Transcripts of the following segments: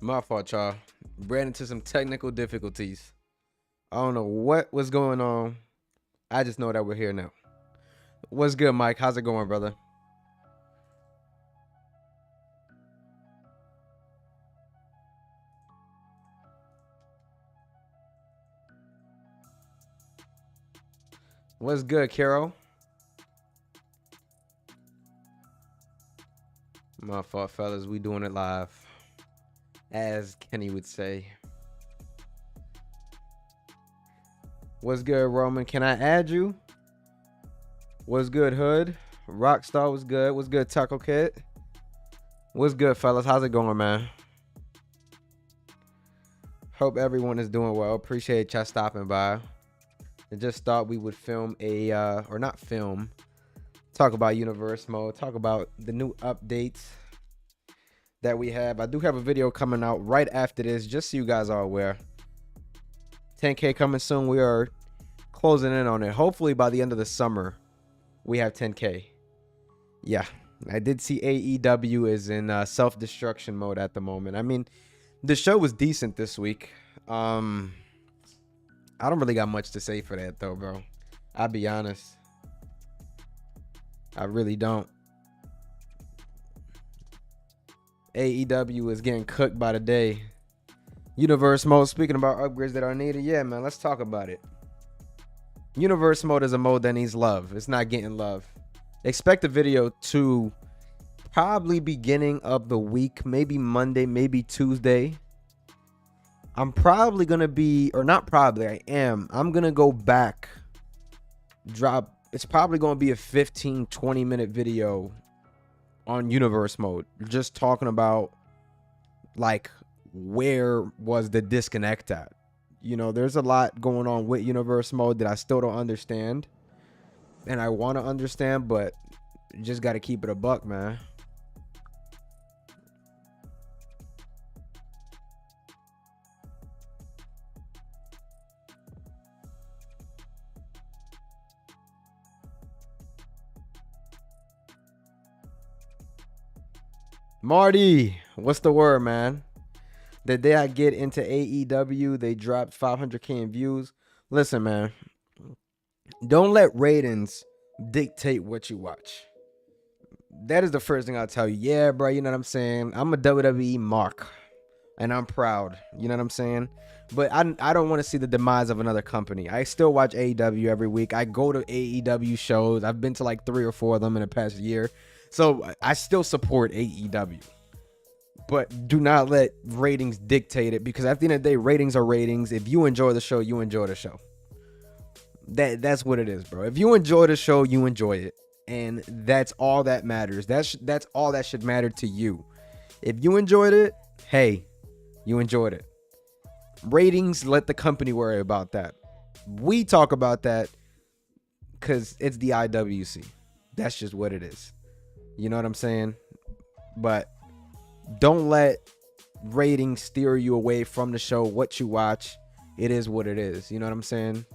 My fault, y'all. Ran into some technical difficulties. I don't know what was going on. I just know that we're here now. What's good, Mike? How's it going, brother? What's good, Carol? My fault, fellas. We doing it live, as Kenny would say. What's good, Roman? Can I add you? What's good, Hood? Rockstar was good. What's good, Taco Kid? What's good, fellas? How's it going, man? Hope everyone is doing well. Appreciate y'all stopping by. I just thought we would film a, or not film, talk about Universe Mode, talk about the new updates that we have. I do have a video coming out right after this, just so you guys are aware. 10K coming soon. We are closing in on it. Hopefully by the end of the summer, we have 10K. Yeah, I did see AEW is in self-destruction mode at the moment. I mean, the show was decent this week. I don't really got much to say for that, though, bro. I'll be honest. I really don't. AEW is getting cooked by the day. Universe Mode, speaking about upgrades that are needed. Yeah, man, let's talk about it. Universe Mode is a mode that needs love. It's not getting love. Expect a video to probably beginning of the week, maybe Monday, maybe Tuesday. I'm probably going to be, or not probably, I am. I'm going to go back, drop. It's probably going to be a 15-20 minute video on Universe Mode. Just talking about, like, where was the disconnect at? You know, there's a lot going on with Universe Mode that I still don't understand. And I want to understand, but just got to keep it a buck, man. Marty, what's the word, man? The day I get into AEW, they dropped 500K in views. Listen, man, don't let ratings dictate what you watch. That is the first thing I'll tell you. Yeah, bro, you know what I'm saying? I'm a WWE mark, and I'm proud. You know what I'm saying? But I don't want to see the demise of another company. I still watch AEW every week. I go to AEW shows. I've been to like 3 or 4 of them in the past year. So I still support AEW. But do not let ratings dictate it, because at the end of the day, ratings are ratings. If you enjoy the show, you enjoy the show. That's what it is, bro. If you enjoy the show, you enjoy it. And that's all that matters. That's all that should matter to you. If you enjoyed it, hey, you enjoyed it. Ratings, let the company worry about that. We talk about that because it's the IWC. That's just what it is. You know what I'm saying? But don't let ratings steer you away from the show, what you watch. It is what it is. You know what I'm saying?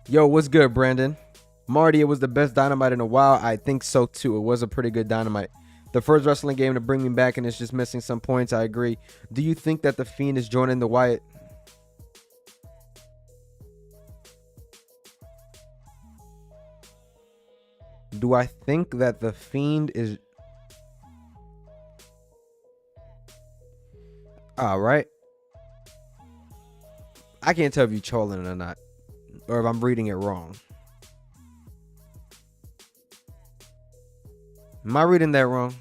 Yo, what's good, Brandon? Marty, it was the best Dynamite in a while. I think so, too. It was a pretty good Dynamite. The first wrestling game to bring me back, and it's just missing some points. I agree. Do you think that The Fiend is joining the Wyatt? Do I think that The Fiend is... All right. I can't tell if you're trolling or not, or if I'm reading it wrong. Am I reading that wrong?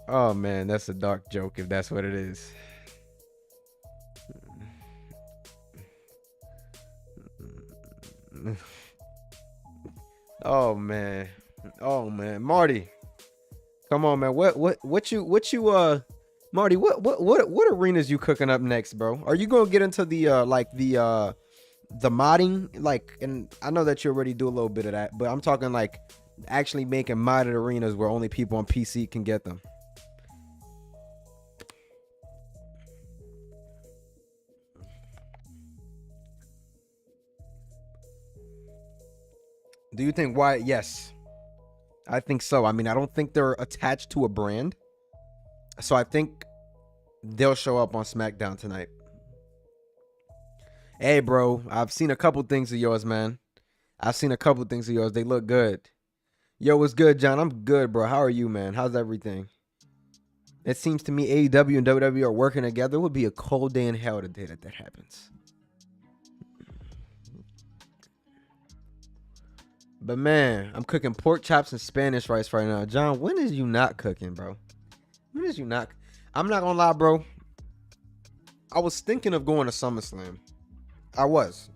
Oh man, that's a dark joke if that's what it is. Oh man. Oh man, Marty. Come on, man. What you Marty, what arenas you cooking up next, bro? Are you going to get into the the modding, like, and I know that you already do a little bit of that, but I'm talking like actually making modded arenas where only people on PC can get them. Do you think why? Yes, I think so. I mean, I don't think they're attached to a brand. So I think they'll show up on SmackDown tonight. Hey, bro, I've seen a couple things of yours, man. I've seen a couple things of yours. They look good. Yo, what's good, John? I'm good, bro. How are you, man? How's everything? It seems to me AEW and WWE are working together. It would be a cold day in hell the day that happens. But, man, I'm cooking pork chops and Spanish rice right now. John, when is you not cooking, bro? When is you not? I'm not gonna lie, bro. I was thinking of going to SummerSlam. I was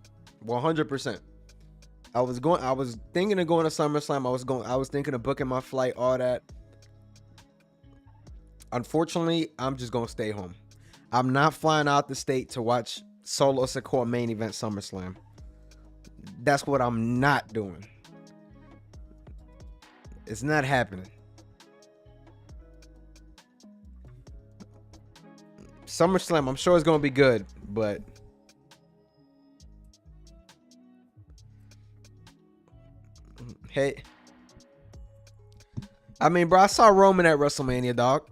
100%. I was thinking of going to SummerSlam. I was thinking of booking my flight, all that. Unfortunately, I'm just gonna stay home. I'm not flying out the state to watch Solo Sikoa main event SummerSlam. That's what I'm not doing. It's not happening. SummerSlam, I'm sure it's gonna be good, but hey, I mean, bro, I saw Roman at WrestleMania, dog.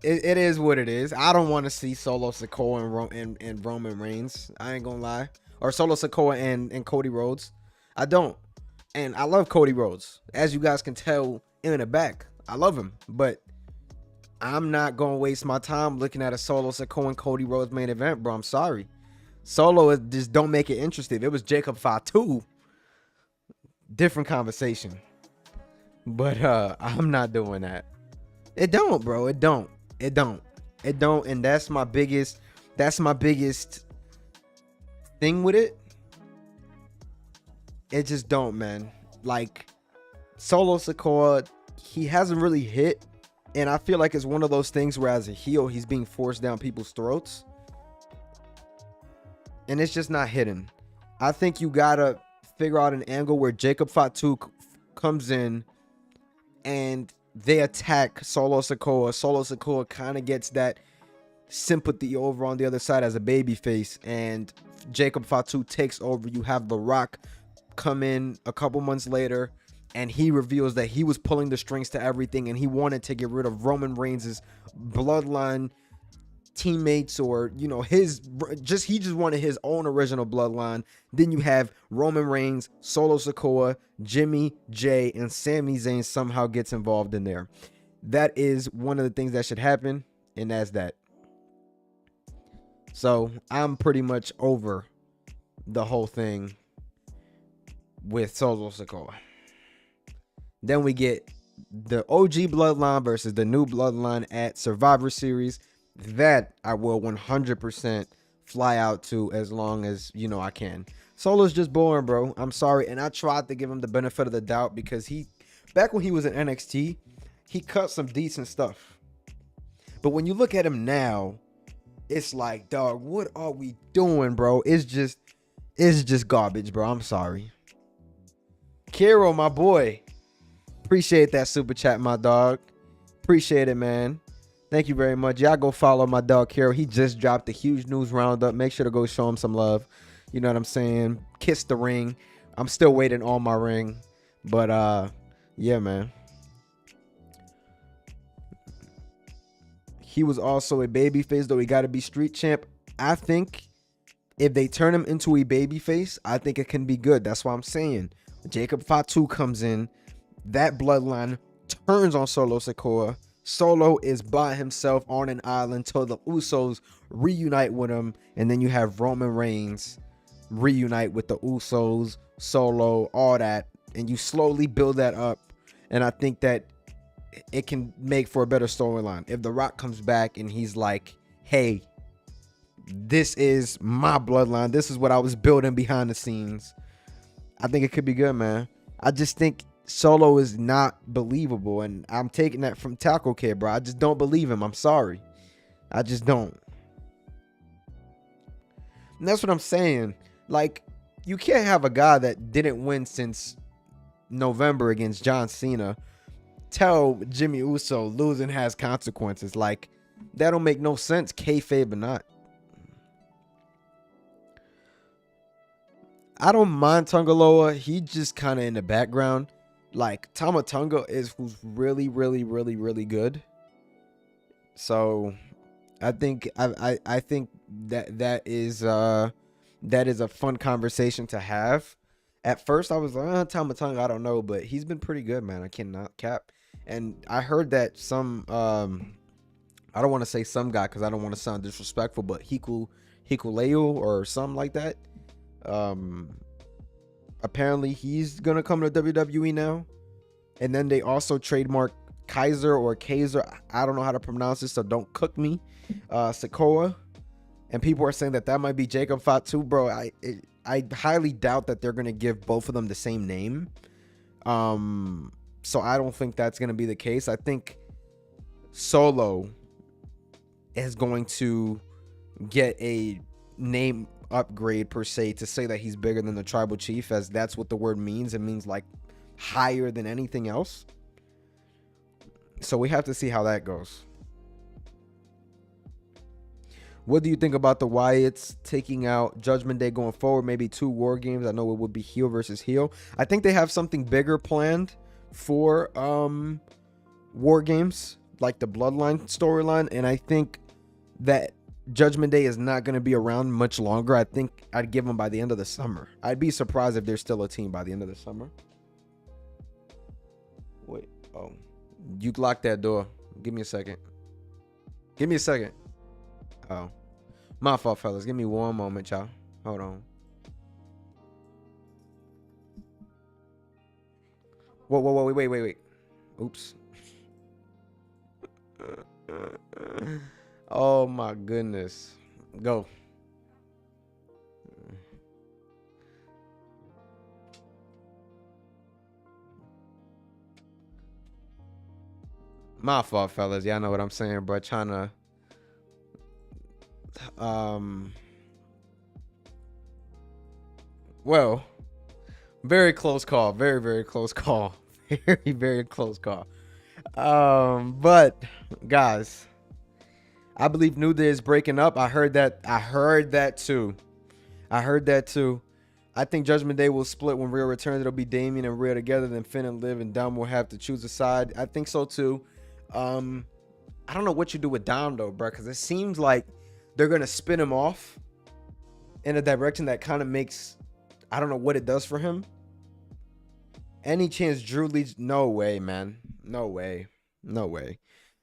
It is what it is. I don't want to see Solo Sikoa and Roman Reigns. I ain't gonna lie, or Solo Sikoa and Cody Rhodes. I don't, and I love Cody Rhodes, as you guys can tell in the back. I love him, but I'm not gonna waste my time looking at a Solo Sikoa and Cody Rhodes main event, bro. I'm sorry. Solo just don't make it interesting. If it was Jacob Fatu, different conversation. But I'm not doing that. It don't, bro. It don't. And that's my biggest thing with it. It just don't, man. Like, Solo Sikoa, he hasn't really hit. And I feel like it's one of those things where as a heel, he's being forced down people's throats. And it's just not hitting. I think you gotta figure out an angle where Jacob Fatu comes in and they attack Solo Sikoa. Solo Sikoa kind of gets that sympathy over on the other side as a babyface. And Jacob Fatu takes over. You have The Rock come in a couple months later, and he reveals that he was pulling the strings to everything, and he wanted to get rid of Roman Reigns' bloodline teammates, or, you know, he just wanted his own original bloodline. Then you have Roman Reigns, Solo Sikoa, Jimmy, Jay, and Sami Zayn somehow gets involved in there. That is one of the things that should happen, and that's that. So I'm pretty much over the whole thing with Solo Sikoa. Then we get the OG Bloodline versus the new Bloodline at Survivor Series. That I will 100% fly out to as long as, you know, I can. Solo's just boring, bro. I'm sorry. And I tried to give him the benefit of the doubt because back when he was in NXT, he cut some decent stuff. But when you look at him now, it's like, dog, what are we doing, bro? It's just garbage, bro. I'm sorry. Kiro, my boy. Appreciate that super chat, my dog. Appreciate it, man. Thank you very much. Y'all go follow my dog Kiro. He just dropped a huge news roundup. Make sure to go show him some love. You know what I'm saying? Kiss the ring. I'm still waiting on my ring. But yeah, man. He was also a babyface, though he got to be street champ. I think if they turn him into a babyface, I think it can be good. That's why I'm saying Jacob Fatu comes in. That bloodline turns on Solo Sikoa. Solo is by himself on an island till the Usos reunite with him. And then you have Roman Reigns reunite with the Usos, Solo, all that. And you slowly build that up. And I think that it can make for a better storyline. If The Rock comes back and he's like, hey, this is my bloodline. This is what I was building behind the scenes. I think it could be good, man. I just think Solo is not believable, and I'm taking that from Taco Kid, bro. I just don't believe him. I'm sorry. I just don't. And that's what I'm saying. Like, you can't have a guy that didn't win since November against John Cena, tell Jimmy Uso losing has consequences. Like, that don't make no sense, kayfabe or not. I don't mind Tungaloa. He just kind of in the background. Like, Tama Tonga is who's really, really, really, really good. So I think I think that is a fun conversation to have. At first I was like, Tama Tonga, I don't know, but he's been pretty good, man. I cannot cap. And I heard that some I don't want to say some guy because I don't want to sound disrespectful, but Hikuleo or something like that. Apparently he's gonna come to WWE now. And then they also trademark Kaiser or Kaiser, I don't know how to pronounce it, so don't cook me. Sikoa, and people are saying that might be Jacob Fatu, bro. I highly doubt that they're gonna give both of them the same name. So I don't think that's gonna be the case. I think Solo is going to get a name upgrade per se to say that he's bigger than the tribal chief, as that's what the word means. It means like higher than anything else. So we have to see how that goes. What do you think about the Wyatts taking out Judgment Day going forward? Maybe 2 war games. I know it would be heel versus heel. I think they have something bigger planned for war games, like the Bloodline storyline. And I think that Judgment Day is not going to be around much longer. I think I'd give them by the end of the summer. I'd be surprised if they're still a team by the end of the summer. Wait. Oh. You locked that door. Give me a second. Give me a second. Oh. My fault, fellas. Give me one moment, y'all. Hold on. Whoa, wait. Oops. Oh my goodness. Go. My fault, fellas. Y'all know what I'm saying, bro. Trying to well, very close call. Very close call. Very close call. But guys, I believe New Day is breaking up. I heard that too. I think Judgment Day will split when Rhea returns. It'll be Damian and Rhea together. Then Finn and Liv and Dom will have to choose a side. I think so too. I don't know what you do with Dom though, bro, because it seems like they're gonna spin him off in a direction that kind of makes, I don't know what it does for him. Any chance Drew leads? No way, man. No way.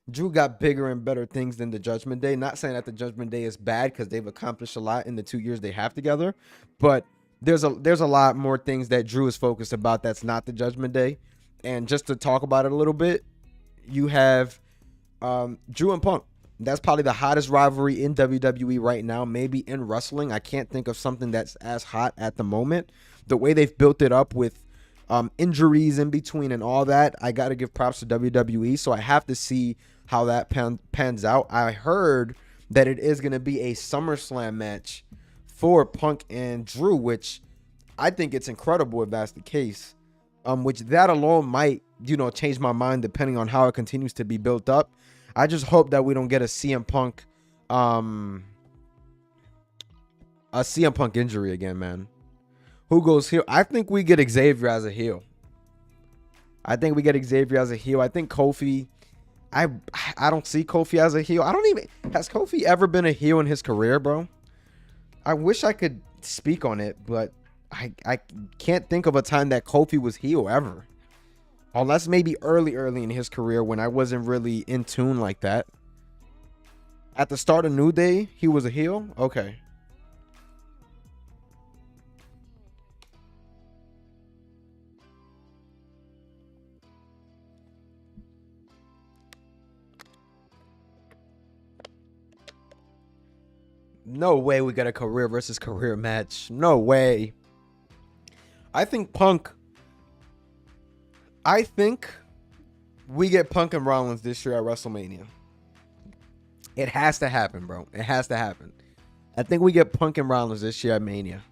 Drew got bigger and better things than the Judgment Day. Not saying that the Judgment Day is bad, because they've accomplished a lot in the 2 years they have together, but there's a lot more things that Drew is focused about that's not the Judgment Day. And just to talk about it a little bit, you have Drew and Punk. That's probably the hottest rivalry in WWE right now, maybe in wrestling. I can't think of something that's as hot at the moment. The way they've built it up with injuries in between and all that, I got to give props to WWE. So I have to see how that pans out. I heard that it is going to be a SummerSlam match for Punk and Drew, which I think it's incredible if that's the case. Which that alone might, change my mind depending on how it continues to be built up. I just hope that we don't get a CM Punk injury again, man. Who goes heel? I think we get Xavier as a heel. I think Kofi, I don't see Kofi as a heel. Has Kofi ever been a heel in his career, bro? I wish I could speak on it, but I can't think of a time that Kofi was heel ever. Unless maybe early in his career when I wasn't really in tune like that. At the start of New Day, he was a heel? Okay. No way we got a career versus career match. No way. I think we get Punk and Rollins this year at WrestleMania. It has to happen, bro. It has to happen. I think we get Punk and Rollins this year at Mania.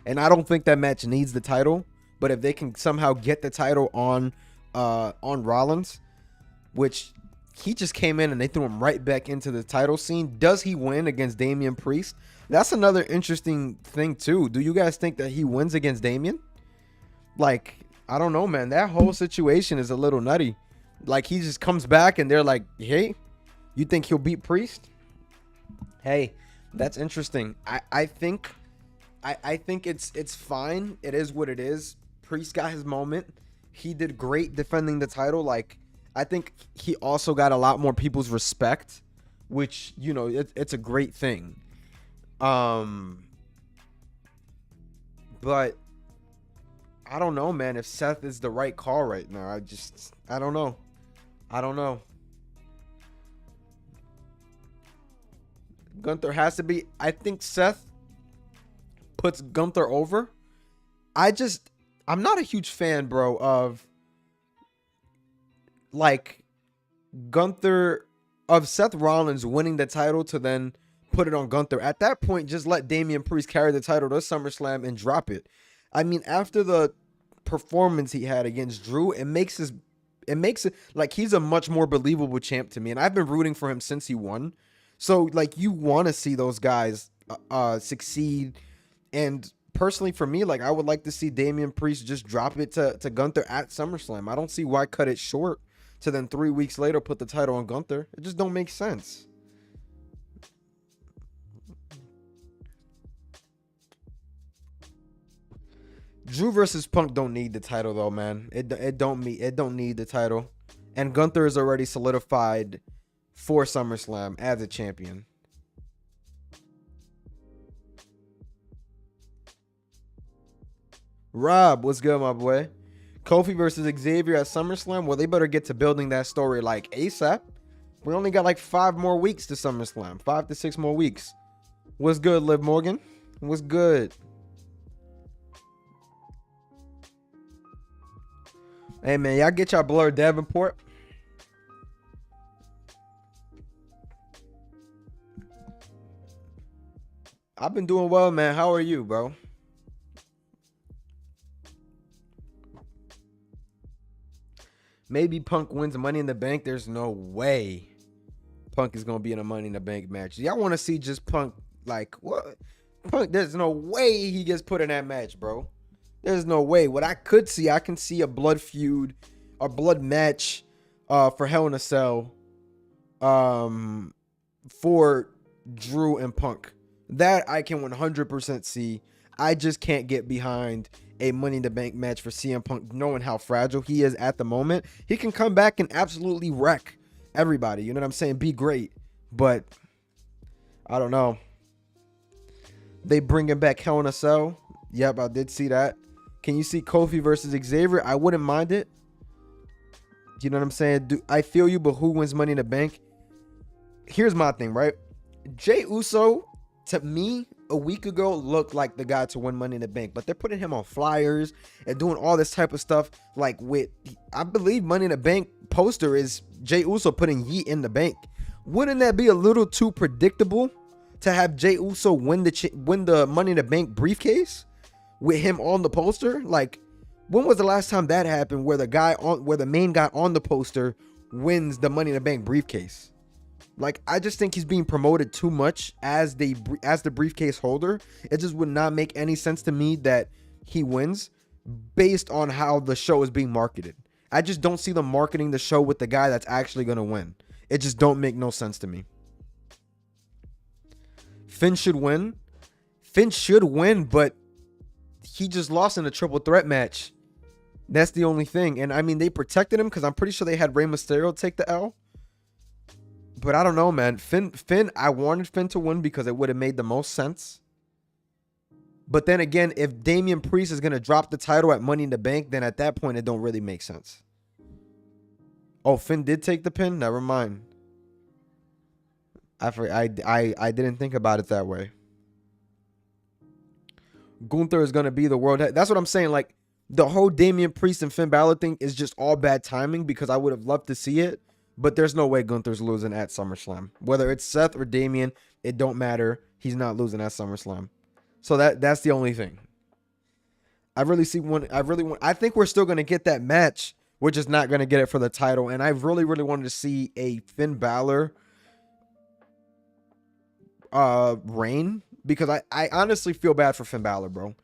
And I don't think that match needs the title, But if they can somehow get the title on Rollins, which he just came in and they threw him right back into the title scene. Does he win against Damian Priest? That's another interesting thing too. Do you guys think that he wins against Damian? Like, I don't know, man. That whole situation is a little nutty. Like, he just comes back and they're like, hey, you think he'll beat Priest? Hey, that's interesting. I think it's fine. It is what it is. Priest got his moment. He did great defending the title. Like, I think he also got a lot more people's respect, which, you know, it's a great thing. But I don't know, man, if Seth is the right call right now. I don't know. Gunther has to be. I think Seth puts Gunther over. I'm not a huge fan, bro, of like Seth Rollins winning the title to then put it on Gunther. At that point, just let Damian Priest carry the title to SummerSlam and drop it. I mean, after the performance he had against Drew, it makes it like he's a much more believable champ to me, and I've been rooting for him since he won. So, like, you want to see those guys succeed. And personally, for me, like, I would like to see Damian Priest just drop it to Gunther at SummerSlam. I don't see why cut it short to then 3 weeks later put the title on Gunther. It just don't make sense. Drew versus Punk don't need the title though, man. It don't need the title. And Gunther is already solidified for SummerSlam as a champion. Rob, what's good, my boy? Kofi versus Xavier at SummerSlam. Well, they better get to building that story like ASAP. We only got like 5 more weeks to SummerSlam. 5 to 6 more weeks. What's good, Liv Morgan? What's good? Hey, man, y'all get y'all Blur Davenport. I've been doing well, man. How are you, bro? Maybe Punk wins Money in the Bank. There's no way Punk is going to be in a Money in the Bank match. Y'all want to see just Punk, like, what? Punk, there's no way he gets put in that match, bro. There's no way. What I could see, I can see a blood feud, a blood match for Hell in a Cell for Drew and Punk. That I can 100% see. I just can't get behind a Money in the Bank match for CM Punk, knowing how fragile he is at the moment. He can come back and absolutely wreck everybody. You know what I'm saying? Be great. But I don't know. They bringing back Hell in a Cell. Yep, I did see that. Can you see Kofi versus Xavier? I wouldn't mind it. You know what I'm saying? I feel you, but who wins Money in the Bank? Here's my thing, right? Jey Uso, to me, a week ago, looked like the guy to win Money in the Bank. But they're putting him on flyers and doing all this type of stuff. Like with, I believe Money in the Bank poster is Jey Uso putting Yeet in the bank. Wouldn't that be a little too predictable to have Jey Uso win the Money in the Bank briefcase with him on the poster? Like, when was the last time that happened where the main guy on the poster wins the Money in the Bank briefcase? Like, I just think he's being promoted too much as the briefcase holder. It just would not make any sense to me that he wins based on how the show is being marketed. I just don't see them marketing the show with the guy that's actually going to win. It just don't make no sense to me. Finn should win. But he just lost in a triple threat match. That's the only thing. And I mean, they protected him because I'm pretty sure they had Rey Mysterio take the L. But I don't know, man. Finn, I wanted Finn to win because it would have made the most sense. But then again, if Damian Priest is going to drop the title at Money in the Bank, then at that point, it don't really make sense. Oh, Finn did take the pin? Never mind. I didn't think about it that way. Gunther is going to be the world head. That's what I'm saying. Like, the whole Damian Priest and Finn Balor thing is just all bad timing because I would have loved to see it. But there's no way Gunther's losing at SummerSlam. Whether it's Seth or Damian, it don't matter. He's not losing at SummerSlam. So that's the only thing. I really see one. I think we're still gonna get that match. We're just not gonna get it for the title. And I really wanted to see a Finn Balor reign, because I honestly feel bad for Finn Balor, bro.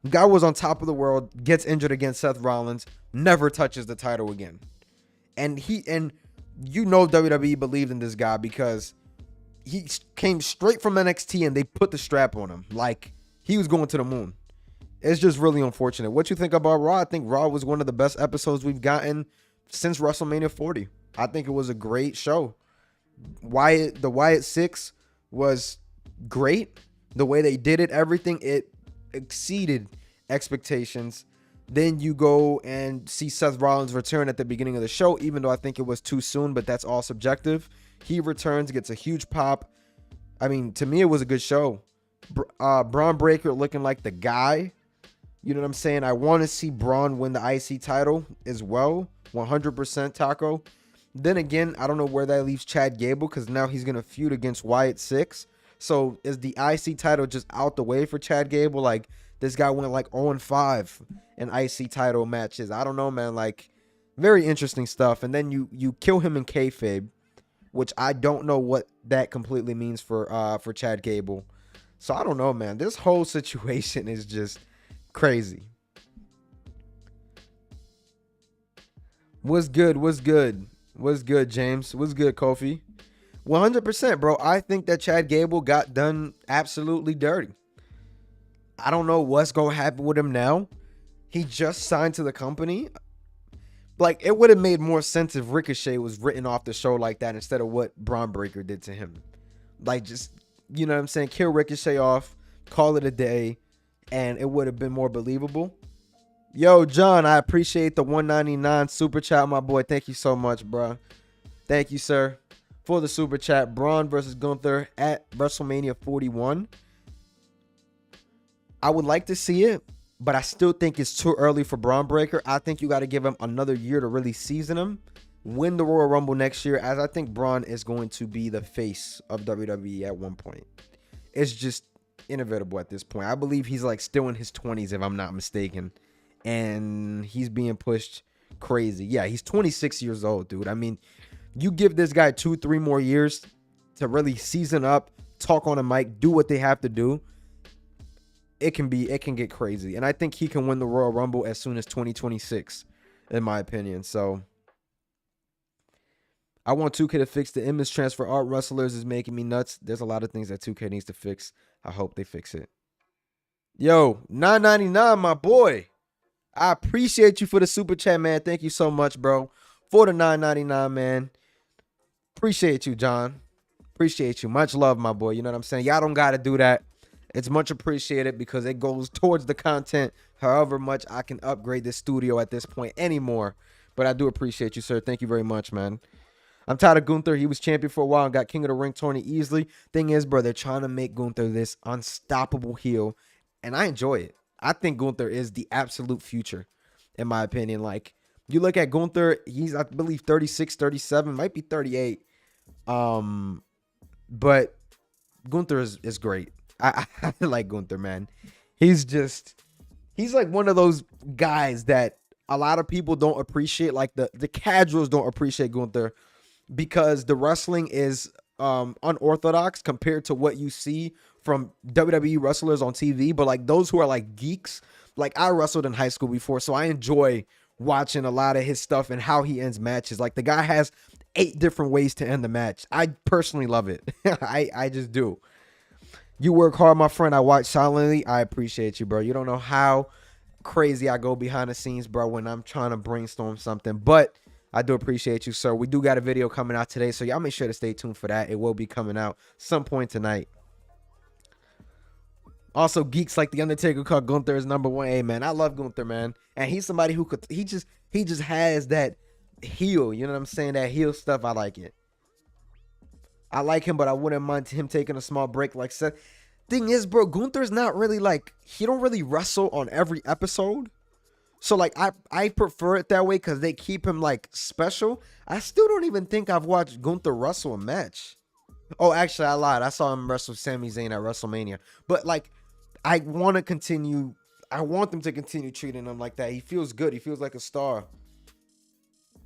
Guy was on top of the world, gets injured against Seth Rollins, never touches the title again. And WWE believed in this guy because he came straight from NXT and they put the strap on him like he was going to the moon. It's just really unfortunate. What you think about Raw? I think Raw was one of the best episodes we've gotten since WrestleMania 40. I think it was a great show. The Wyatt 6 was great. The way they did it, everything, it exceeded expectations. Then you go and see Seth Rollins return at the beginning of the show, even though I think it was too soon, but that's all subjective. He returns, gets a huge pop. I mean, to me, it was a good show. Bron Breakker looking like the guy. You know what I'm saying? I want to see Braun win the IC title as well. 100% Taco. Then again, I don't know where that leaves Chad Gable, because now he's going to feud against Wyatt 6. So is the IC title just out the way for Chad Gable? Like, this guy went like 0-5 in IC title matches. I don't know, man. Like, very interesting stuff. And then you kill him in kayfabe, which I don't know what that completely means for Chad Gable. So I don't know, man. This whole situation is just crazy. What's good, James? What's good, Kofi? 100%, bro. I think that Chad Gable got done absolutely dirty. I don't know what's going to happen with him now. He just signed to the company. Like, it would have made more sense if Ricochet was written off the show like that instead of what Bron Breakker did to him. Like, just, you know what I'm saying? Kill Ricochet off, call it a day, and it would have been more believable. Yo, John, I appreciate the $1.99 super chat, my boy. Thank you so much, bro. Thank you, sir, for the super chat. Braun versus Gunther at WrestleMania 41. I would like to see it, but I still think it's too early for Bron Breakker. I think you got to give him another year to really season him, win the Royal Rumble next year, as I think Braun is going to be the face of WWE at one point. It's just inevitable at this point. I believe he's like still in his 20s, if I'm not mistaken, and he's being pushed crazy. Yeah, he's 26 years old, dude. I mean, you give this guy 2-3 more years to really season up, talk on a mic, do what they have to do. It can get crazy. And I think he can win the Royal Rumble as soon as 2026, in my opinion. So I want 2K to fix the image transfer. Art wrestlers is making me nuts. There's a lot of things that 2K needs to fix. I hope they fix it. Yo, $9.99, my boy. I appreciate you for the super chat, man. Thank you so much, bro, for the $9.99, man. Appreciate you, John. Appreciate you. Much love, my boy. You know what I'm saying? Y'all don't got to do that. It's much appreciated because it goes towards the content, however much I can upgrade this studio at this point anymore. But I do appreciate you, sir. Thank you very much, man. I'm tired of Gunther. He was champion for a while and got King of the Ring tourney easily. Thing is, bro, they're trying to make Gunther this unstoppable heel, and I enjoy it. I think Gunther is the absolute future, in my opinion. Like, you look at Gunther, he's, I believe, 36, 37, might be 38. But Gunther is great. I like Gunther, man. He's like one of those guys that a lot of people don't appreciate. Like the casuals don't appreciate Gunther because the wrestling is unorthodox compared to what you see from WWE wrestlers on TV. But like those who are like geeks, like I wrestled in high school before, so I enjoy watching a lot of his stuff and how he ends matches. Like the guy has 8 different ways to end the match. I personally love it. I just do. You work hard, my friend. I watch silently. I appreciate you, bro. You don't know how crazy I go behind the scenes, bro, when I'm trying to brainstorm something. But I do appreciate you, sir. We do got a video coming out today, so y'all make sure to stay tuned for that. It will be coming out some point tonight. Also, geeks like The Undertaker called Gunther is #1. Hey, man, I love Gunther, man. And he's somebody who could, he just has that heel. You know what I'm saying? That heel stuff, I like it. I like him, but I wouldn't mind him taking a small break like Seth. Thing is, bro, Gunther's not really like, he don't really wrestle on every episode. So like I prefer it that way because they keep him like special. I still don't even think I've watched Gunther wrestle a match. Oh, actually, I lied. I saw him wrestle Sami Zayn at WrestleMania. But like, I want to continue. I want them to continue treating him like that. He feels good. He feels like a star.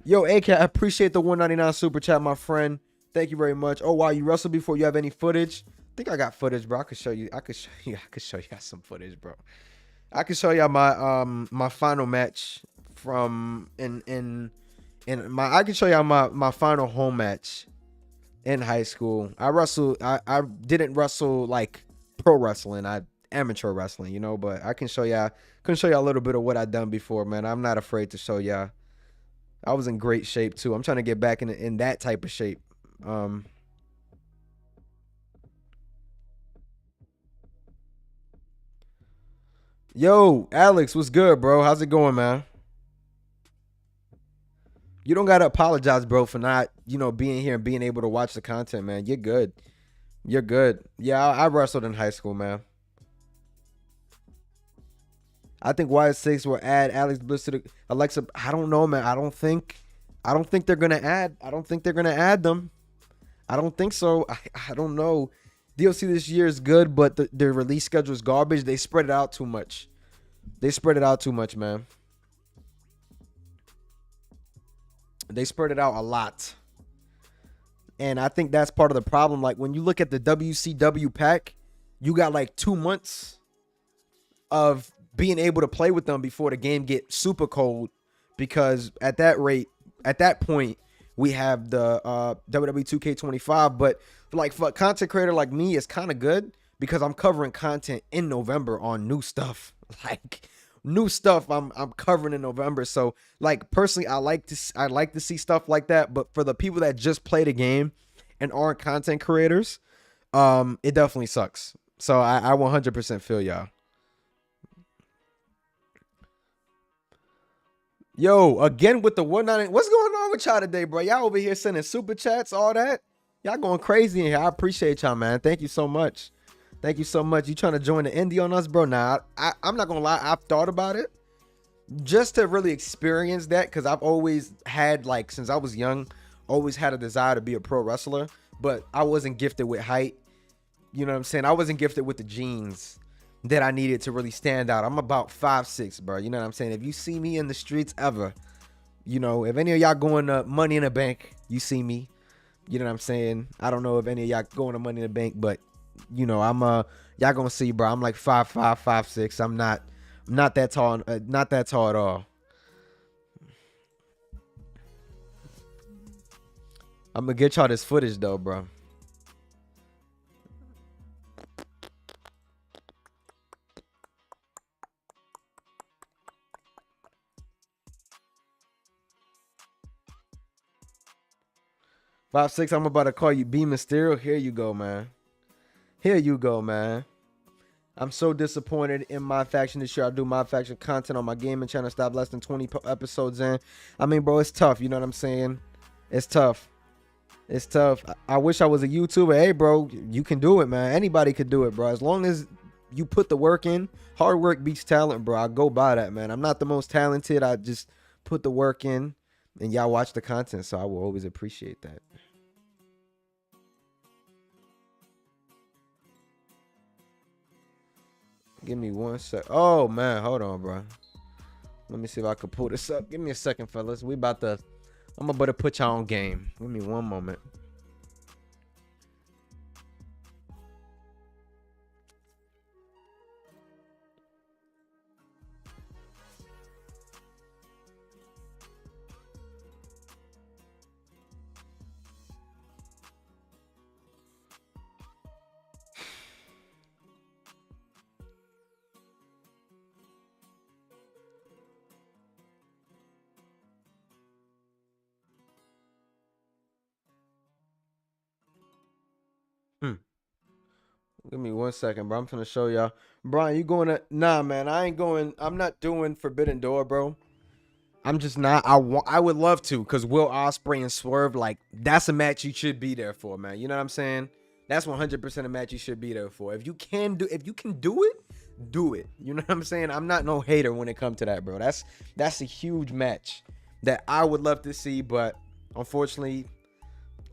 Yo, AK, I appreciate the 199 super chat, my friend. Thank you very much. Oh, wow, you wrestled before. You have any footage? I think I got footage, bro. I could show you. I could show you some footage, bro. I could show y'all my my final match from in my. I can show y'all my final home match in high school. I didn't wrestle like pro wrestling. I amateur wrestling, you know, but I can show y'all a little bit of what I done before, man. I'm not afraid to show y'all. I was in great shape too. I'm trying to get back in that type of shape. Yo, Alex, what's good, bro? How's it going, man? You don't gotta apologize, bro, for not, you know, being here and being able to watch the content, man. You're good. You're good. Yeah, I wrestled in high school, man. I think YS6 will add Alex Bliss to the Alexa. I don't know, man. I don't think they're gonna add. I don't think they're gonna add them. I don't think so. I don't know. DLC this year is good, but the release schedule is garbage. They spread it out too much. They spread it out too much, man. They spread it out a lot. And I think that's part of the problem. Like when you look at the WCW pack, you got like 2 months of being able to play with them before the game gets super cold. Because at that point, we have the WWE 2K25. But like for a content creator like me, it's kind of good because I'm covering content in November on new stuff. Like new stuff I'm covering in November. So like personally, I like to see stuff like that. But for the people that just play the game and aren't content creators, it definitely sucks. So I 100% feel y'all. Yo, again with the 199. What's going on with y'all today, bro? Y'all over here sending super chats, all that. Y'all going crazy in here. I appreciate y'all, man. Thank you so much. Thank you so much. You trying to join the indie on us, bro? Nah, I'm not going to lie. I've thought about it just to really experience that because I've always had, like, since I was young, always had a desire to be a pro wrestler, but I wasn't gifted with height. You know what I'm saying? I wasn't gifted with the genes that I needed to really stand out. I'm about 5'6", bro. You know what I'm saying? If you see me in the streets ever, you know, if any of y'all going to Money in the Bank, you see me. You know what I'm saying? I don't know if any of y'all going to Money in the Bank, but you know, y'all gonna see, bro. I'm like 5'5", 5'6". I'm not that tall, not that tall at all. I'm gonna get y'all this footage though, bro. Five six. I'm about to call you B Mysterio. Here you go, man. Here you go, man. I'm so disappointed in my faction this year. I do my faction content on my gaming channel. Stop less than 20 episodes in. I mean, bro, it's tough. You know what I'm saying? It's tough. It's tough. I wish I was a YouTuber. Hey, bro, you can do it, man. Anybody could do it, bro. As long as you put the work in. Hard work beats talent, bro. I go by that, man. I'm not the most talented. I just put the work in, and y'all watch the content, so I will always appreciate that. Give me 1 sec. Oh, man. Hold on, bro. Let me see if I can pull this up. Give me a second, fellas. I'm about to put y'all on game. Give me one moment. Give me 1 second, bro. I'm finna show y'all. Brian, you going to... Nah, man. I ain't going... I'm not doing Forbidden Door, bro. I'm just not... I would love to, because Will Ospreay and Swerve, like, that's a match you should be there for, man. You know what I'm saying? That's 100% a match you should be there for. If you can do it, do it. You know what I'm saying? I'm not no hater when it comes to that, bro. That's a huge match that I would love to see, but unfortunately,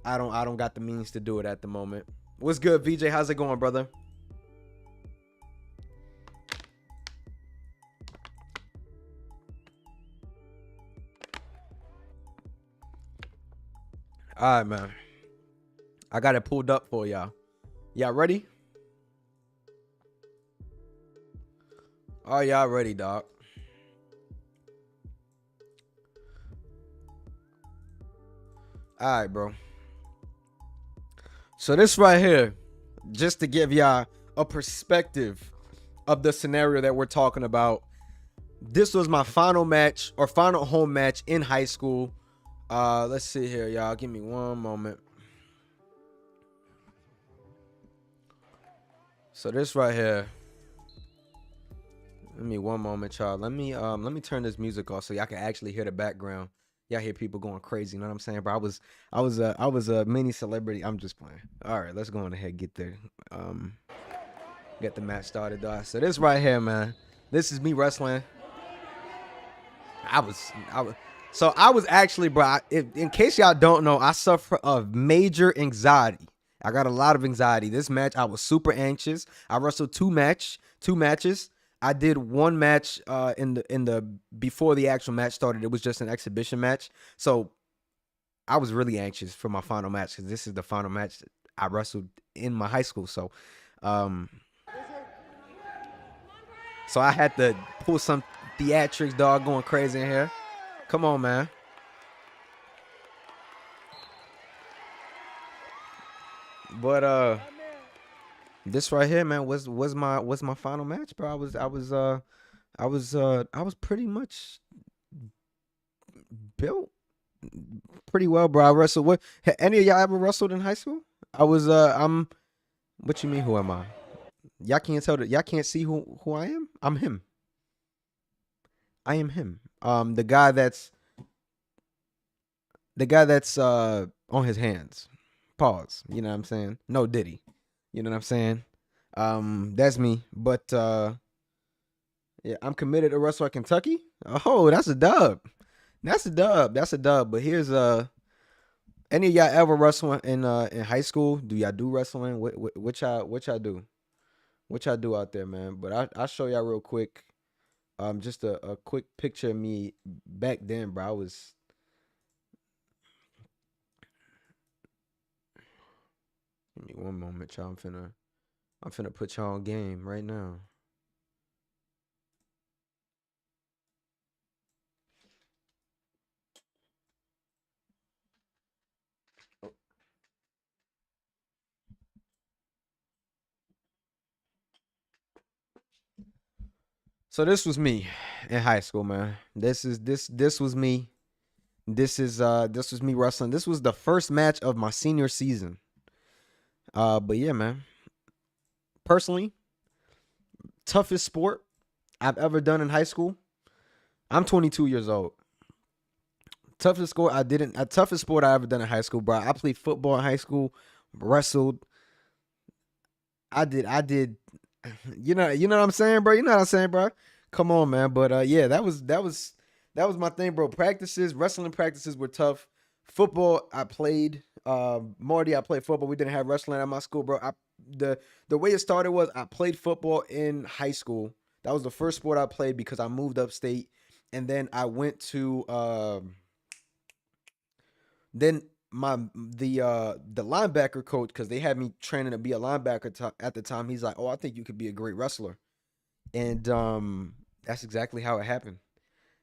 I don't got the means to do it at the moment. What's good, VJ? How's it going, brother? All right, man. I got it pulled up for y'all. Y'all ready? Are y'all ready, dog? All right, bro. So this right here, just to give y'all a perspective of the scenario that we're talking about. This was my final match or final home match in high school. Let's see here, y'all. Give me one moment. So this right here. Let me one moment, y'all. Let me turn this music off so y'all can actually hear the background. Y'all hear people going crazy, you know what I'm saying? But I was a mini celebrity. I'm just playing. All right, let's go on ahead and get there. Get the match started, dog. So this right here, man. This is me wrestling. I was actually, bro. In case y'all don't know, I suffer of major anxiety. I got a lot of anxiety. This match, I was super anxious. I wrestled two matches. I did one match in the before the actual match started. It was just an exhibition match. So I was really anxious for my final match because this is the final match that I wrestled in my high school. So I had to pull some theatrics, dog, going crazy in here. Come on, man. But this right here, man, was my final match, bro. I was pretty much built pretty well, bro. I wrestled. What? Any of y'all ever wrestled in high school? I'm. What you mean? Who am I? Y'all can't tell that. Y'all can't see who I am. I'm him. I am him. The guy that's on his hands. Pause. You know what I'm saying? No Diddy. You know what I'm saying? That's me. But yeah, I'm committed to wrestle at Kentucky. Oh, that's a dub. That's a dub. But here's any of y'all ever wrestle in high school? Do y'all do wrestling? What y'all do? What y'all do out there, man? But I'll show y'all real quick. Just a quick picture of me back then, bro. I was. Give me one moment, y'all. I'm finna put y'all on game right now. So this was me in high school, man. This was me. This was me wrestling. This was the first match of my senior season. But yeah, man. Personally, toughest sport I've ever done in high school. I'm 22 years old. Toughest sport I ever done in high school, bro. I played football in high school, wrestled. I did. You know what I'm saying, bro. You know what I'm saying, bro. Come on, man. But yeah, that was my thing, bro. Wrestling practices were tough. Football, I played. Marty, I played football. We didn't have wrestling at my school, bro. The way it started was I played football in high school. That was the first sport I played because I moved upstate, and then I went to then the linebacker coach, because they had me training to be a linebacker at the time. He's like, "Oh, I think you could be a great wrestler," and that's exactly how it happened.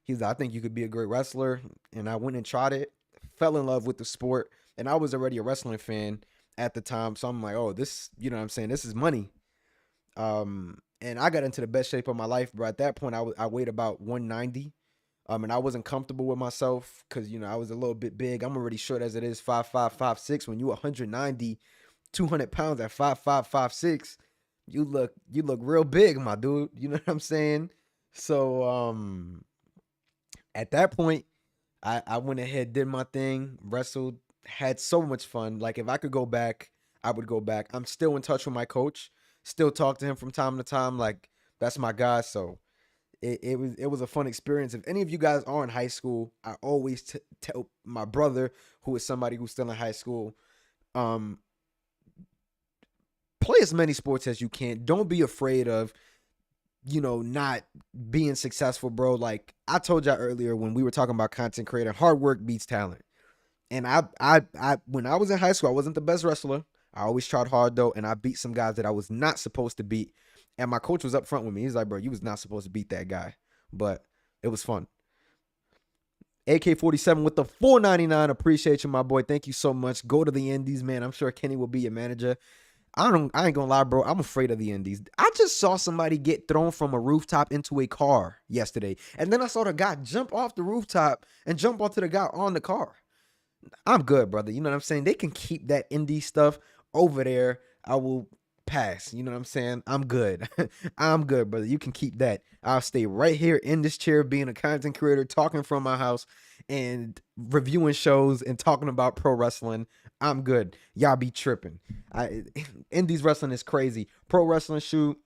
He's like, "I think you could be a great wrestler," and I went and tried it, fell in love with the sport, and I was already a wrestling fan at the time. So I'm like, "Oh, this, you know what I'm saying? This is money." And I got into the best shape of my life, bro. At that point, I weighed about 190. And I wasn't comfortable with myself because, I was a little bit big. I'm already short as it is, 5'5", 5'6". When you 190, 200 pounds at 5'5", 5'6", you look real big, my dude. You know what I'm saying? So at that point, I went ahead, did my thing, wrestled, had so much fun. Like, if I could go back, I would go back. I'm still in touch with my coach, still talk to him from time to time. Like, that's my guy. So it was a fun experience. If any of you guys are in high school, I always tell my brother, who is somebody who's still in high school, play as many sports as you can. Don't be afraid of, not being successful, bro. Like I told y'all earlier when we were talking about content creator, hard work beats talent. And I when I was in high school, I wasn't the best wrestler. I always tried hard though, and I beat some guys that I was not supposed to beat. And my coach was up front with me. He's like, bro, you was not supposed to beat that guy. But it was fun. AK-47 with the $4.99. Appreciate you, my boy. Thank you so much. Go to the Indies, man. I'm sure Kenny will be your manager. I ain't gonna lie, bro. I'm afraid of the Indies. I just saw somebody get thrown from a rooftop into a car yesterday. And then I saw the guy jump off the rooftop and jump onto the guy on the car. I'm good, brother. You know what I'm saying? They can keep that indie stuff over there. I will pass. You know what I'm saying? I'm good. I'm good, brother. You can keep that. I'll stay right here in this chair being a content creator, talking from my house and reviewing shows and talking about pro wrestling. I'm good. Y'all be tripping. Indies wrestling is crazy. Pro wrestling, shoot.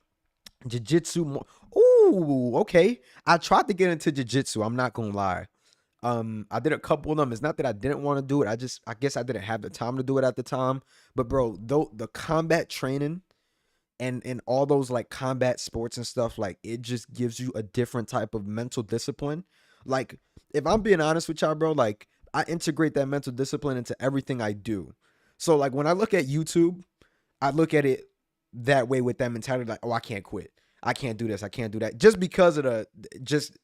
Jiu-jitsu. Ooh, okay. I tried to get into jiu-jitsu. I'm not going to lie. I did a couple of them. It's not that I didn't want to do it. I guess I didn't have the time to do it at the time. But bro, the combat training and all those like combat sports and stuff, like it just gives you a different type of mental discipline. Like if I'm being honest with y'all, bro, like I integrate that mental discipline into everything I do. So like when I look at YouTube, I look at it that way with that mentality, like, oh, I can't quit. I can't do this. I can't do that. Just because of just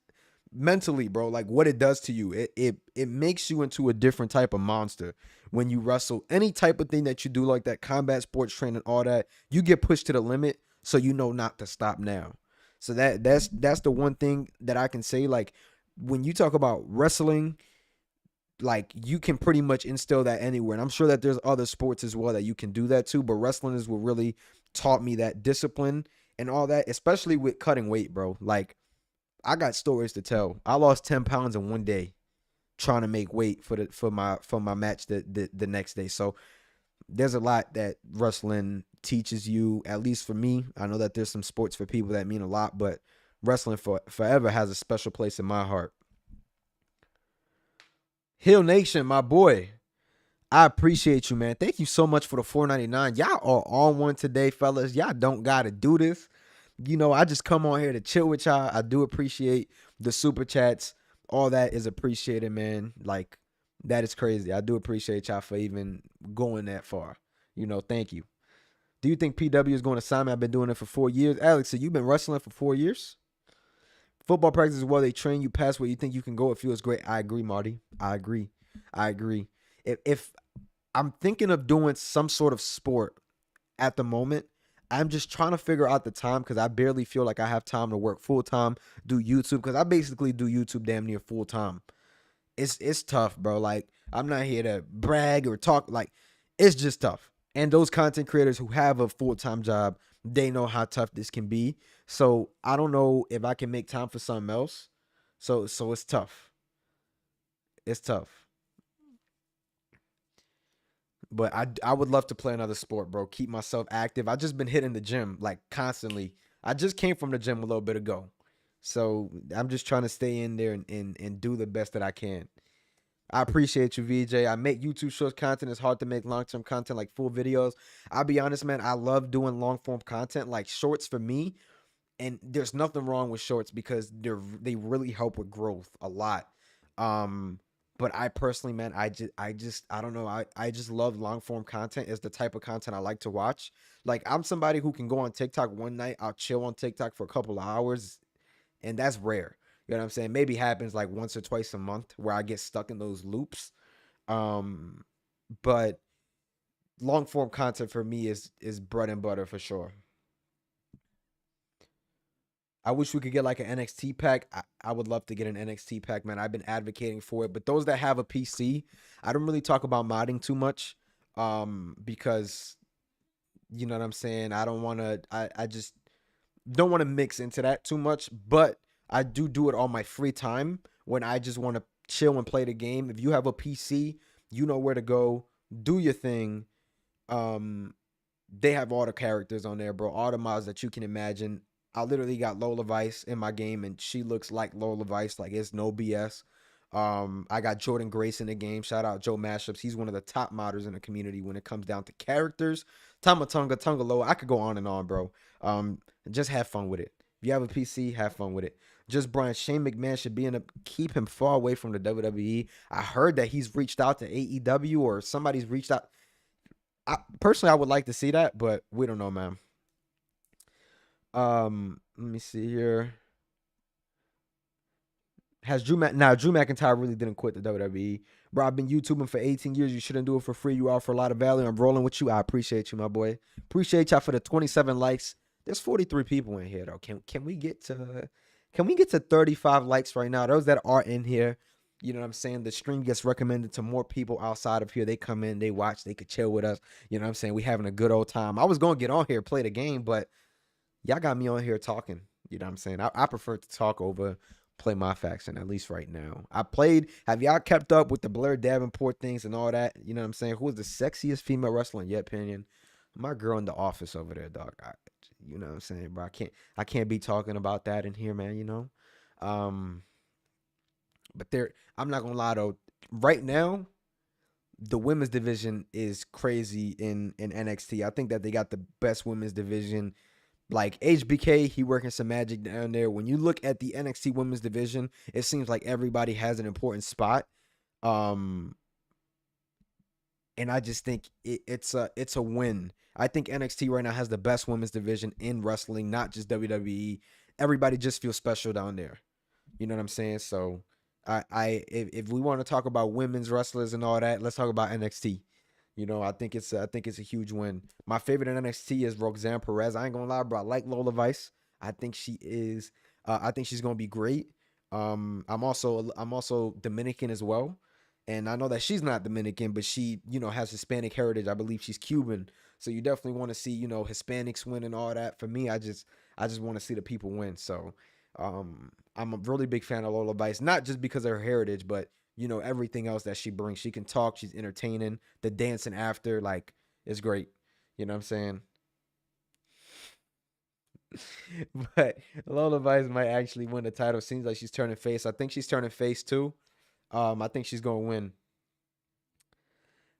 mentally, bro, like what it does to you. It makes you into a different type of monster when you wrestle. Any type of thing that you do like that, combat sports training, all that, you get pushed to the limit, so you know not to stop now. So that's the one thing that I can say. Like when you talk about wrestling, like you can pretty much instill that anywhere. And I'm sure that there's other sports as well that you can do that too. But wrestling is what really taught me that discipline and all that, especially with cutting weight, bro. Like I got stories to tell. I lost 10 pounds in one day trying to make weight for my match the next day. So there's a lot that wrestling teaches you, at least for me. I know that there's some sports for people that mean a lot, but wrestling forever has a special place in my heart. Hill Nation, my boy. I appreciate you, man. Thank you so much for the $4.99. Y'all are on one today, fellas. Y'all don't gotta do this. You know, I just come on here to chill with y'all. I do appreciate the super chats. All that is appreciated, man. Like, that is crazy. I do appreciate y'all for even going that far. You know, thank you. Do you think PW is going to sign me? I've been doing it for 4 years. Alex, so you've been wrestling for 4 years? Football practice is where they train you past where you think you can go. It feels great. I agree, Marty. I agree. If I'm thinking of doing some sort of sport at the moment, I'm just trying to figure out the time because I barely feel like I have time to work full time, do YouTube, because I basically do YouTube damn near full time. It's tough, bro. Like I'm not here to brag or talk. Like it's just tough. And those content creators who have a full time job, they know how tough this can be. So I don't know if I can make time for something else. So it's tough. It's tough. But I would love to play another sport, bro. Keep myself active. I just been hitting the gym like constantly. I just came from the gym a little bit ago. So I'm just trying to stay in there and do the best that I can. I appreciate you, VJ. I make YouTube short content. It's hard to make long-term content like full videos. I'll be honest, man. I love doing long-form content like shorts for me. And there's nothing wrong with shorts because they really help with growth a lot. But I personally, man, I don't know. I just love long form content. It's the type of content I like to watch. Like I'm somebody who can go on TikTok one night, I'll chill on TikTok for a couple of hours, and that's rare. You know what I'm saying? Maybe happens like once or twice a month where I get stuck in those loops. Um, but long form content for me is bread and butter for sure. I wish we could get like an NXT pack. I would love to get an NXT pack, man. I've been advocating for it. But those that have a PC, I don't really talk about modding too much. Because you know what I'm saying? I don't want to, I just don't want to mix into that too much. But I do it on my free time when I just want to chill and play the game. If you have a PC, you know where to go. Do your thing. They have all the characters on there, bro. All the mods that you can imagine. I literally got Lola Vice in my game, and she looks like Lola Vice. Like, it's no BS. I got Jordan Grace in the game. Shout out Joe Mashups. He's one of the top modders in the community when it comes down to characters. Tamatonga, Tungaloa. I could go on and on, bro. Just have fun with it. If you have a PC, have fun with it. Just Bryan, Shane McMahon should be in a keep him far away from the WWE. I heard that he's reached out to AEW or somebody's reached out. Personally, I would like to see that, but we don't know, man. Let me see here. Has Drew McIntyre really didn't quit the WWE. Bro, I've been YouTubing for 18 years. You shouldn't do it for free. You offer a lot of value. I'm rolling with you. I appreciate you, my boy. Appreciate y'all for the 27 likes. There's 43 people in here though. Can we get to 35 likes right now? Those that are in here, you know what I'm saying? The stream gets recommended to more people outside of here. They come in, they watch, they could chill with us. You know what I'm saying? We having a good old time. I was gonna get on here, play the game, but y'all got me on here talking. You know what I'm saying? I prefer to talk over play my faction, at least right now. Have y'all kept up with the Blair Davenport things and all that? You know what I'm saying? Who is the sexiest female wrestler in your opinion? My girl in the office over there, dog. You know what I'm saying, bro? I can't be talking about that in here, man, you know? But I'm not gonna lie though, right now, the women's division is crazy in NXT. I think that they got the best women's division. Like HBK, he working some magic down there. When you look at the NXT women's division, it seems like everybody has an important spot. And I just think it's a win. I think NXT right now has the best women's division in wrestling, not just WWE. Everybody just feels special down there. You know what I'm saying? So if we want to talk about women's wrestlers and all that, let's talk about NXT. You know, I think it's a huge win. My favorite in NXT is Roxanne Perez. I ain't gonna lie, bro. I like Lola Vice. I think she is. I think she's gonna be great. I'm also Dominican as well, and I know that she's not Dominican, but she, you know, has Hispanic heritage. I believe she's Cuban. So you definitely want to see, you know, Hispanics win and all that. For me, I just want to see the people win. So I'm a really big fan of Lola Vice, not just because of her heritage, but you know, everything else that she brings. She can talk, she's entertaining, the dancing after, like, it's great. You know what I'm saying? But Lola Vice might actually win the title. Seems like she's turning face. I think she's turning face too. I think she's gonna win.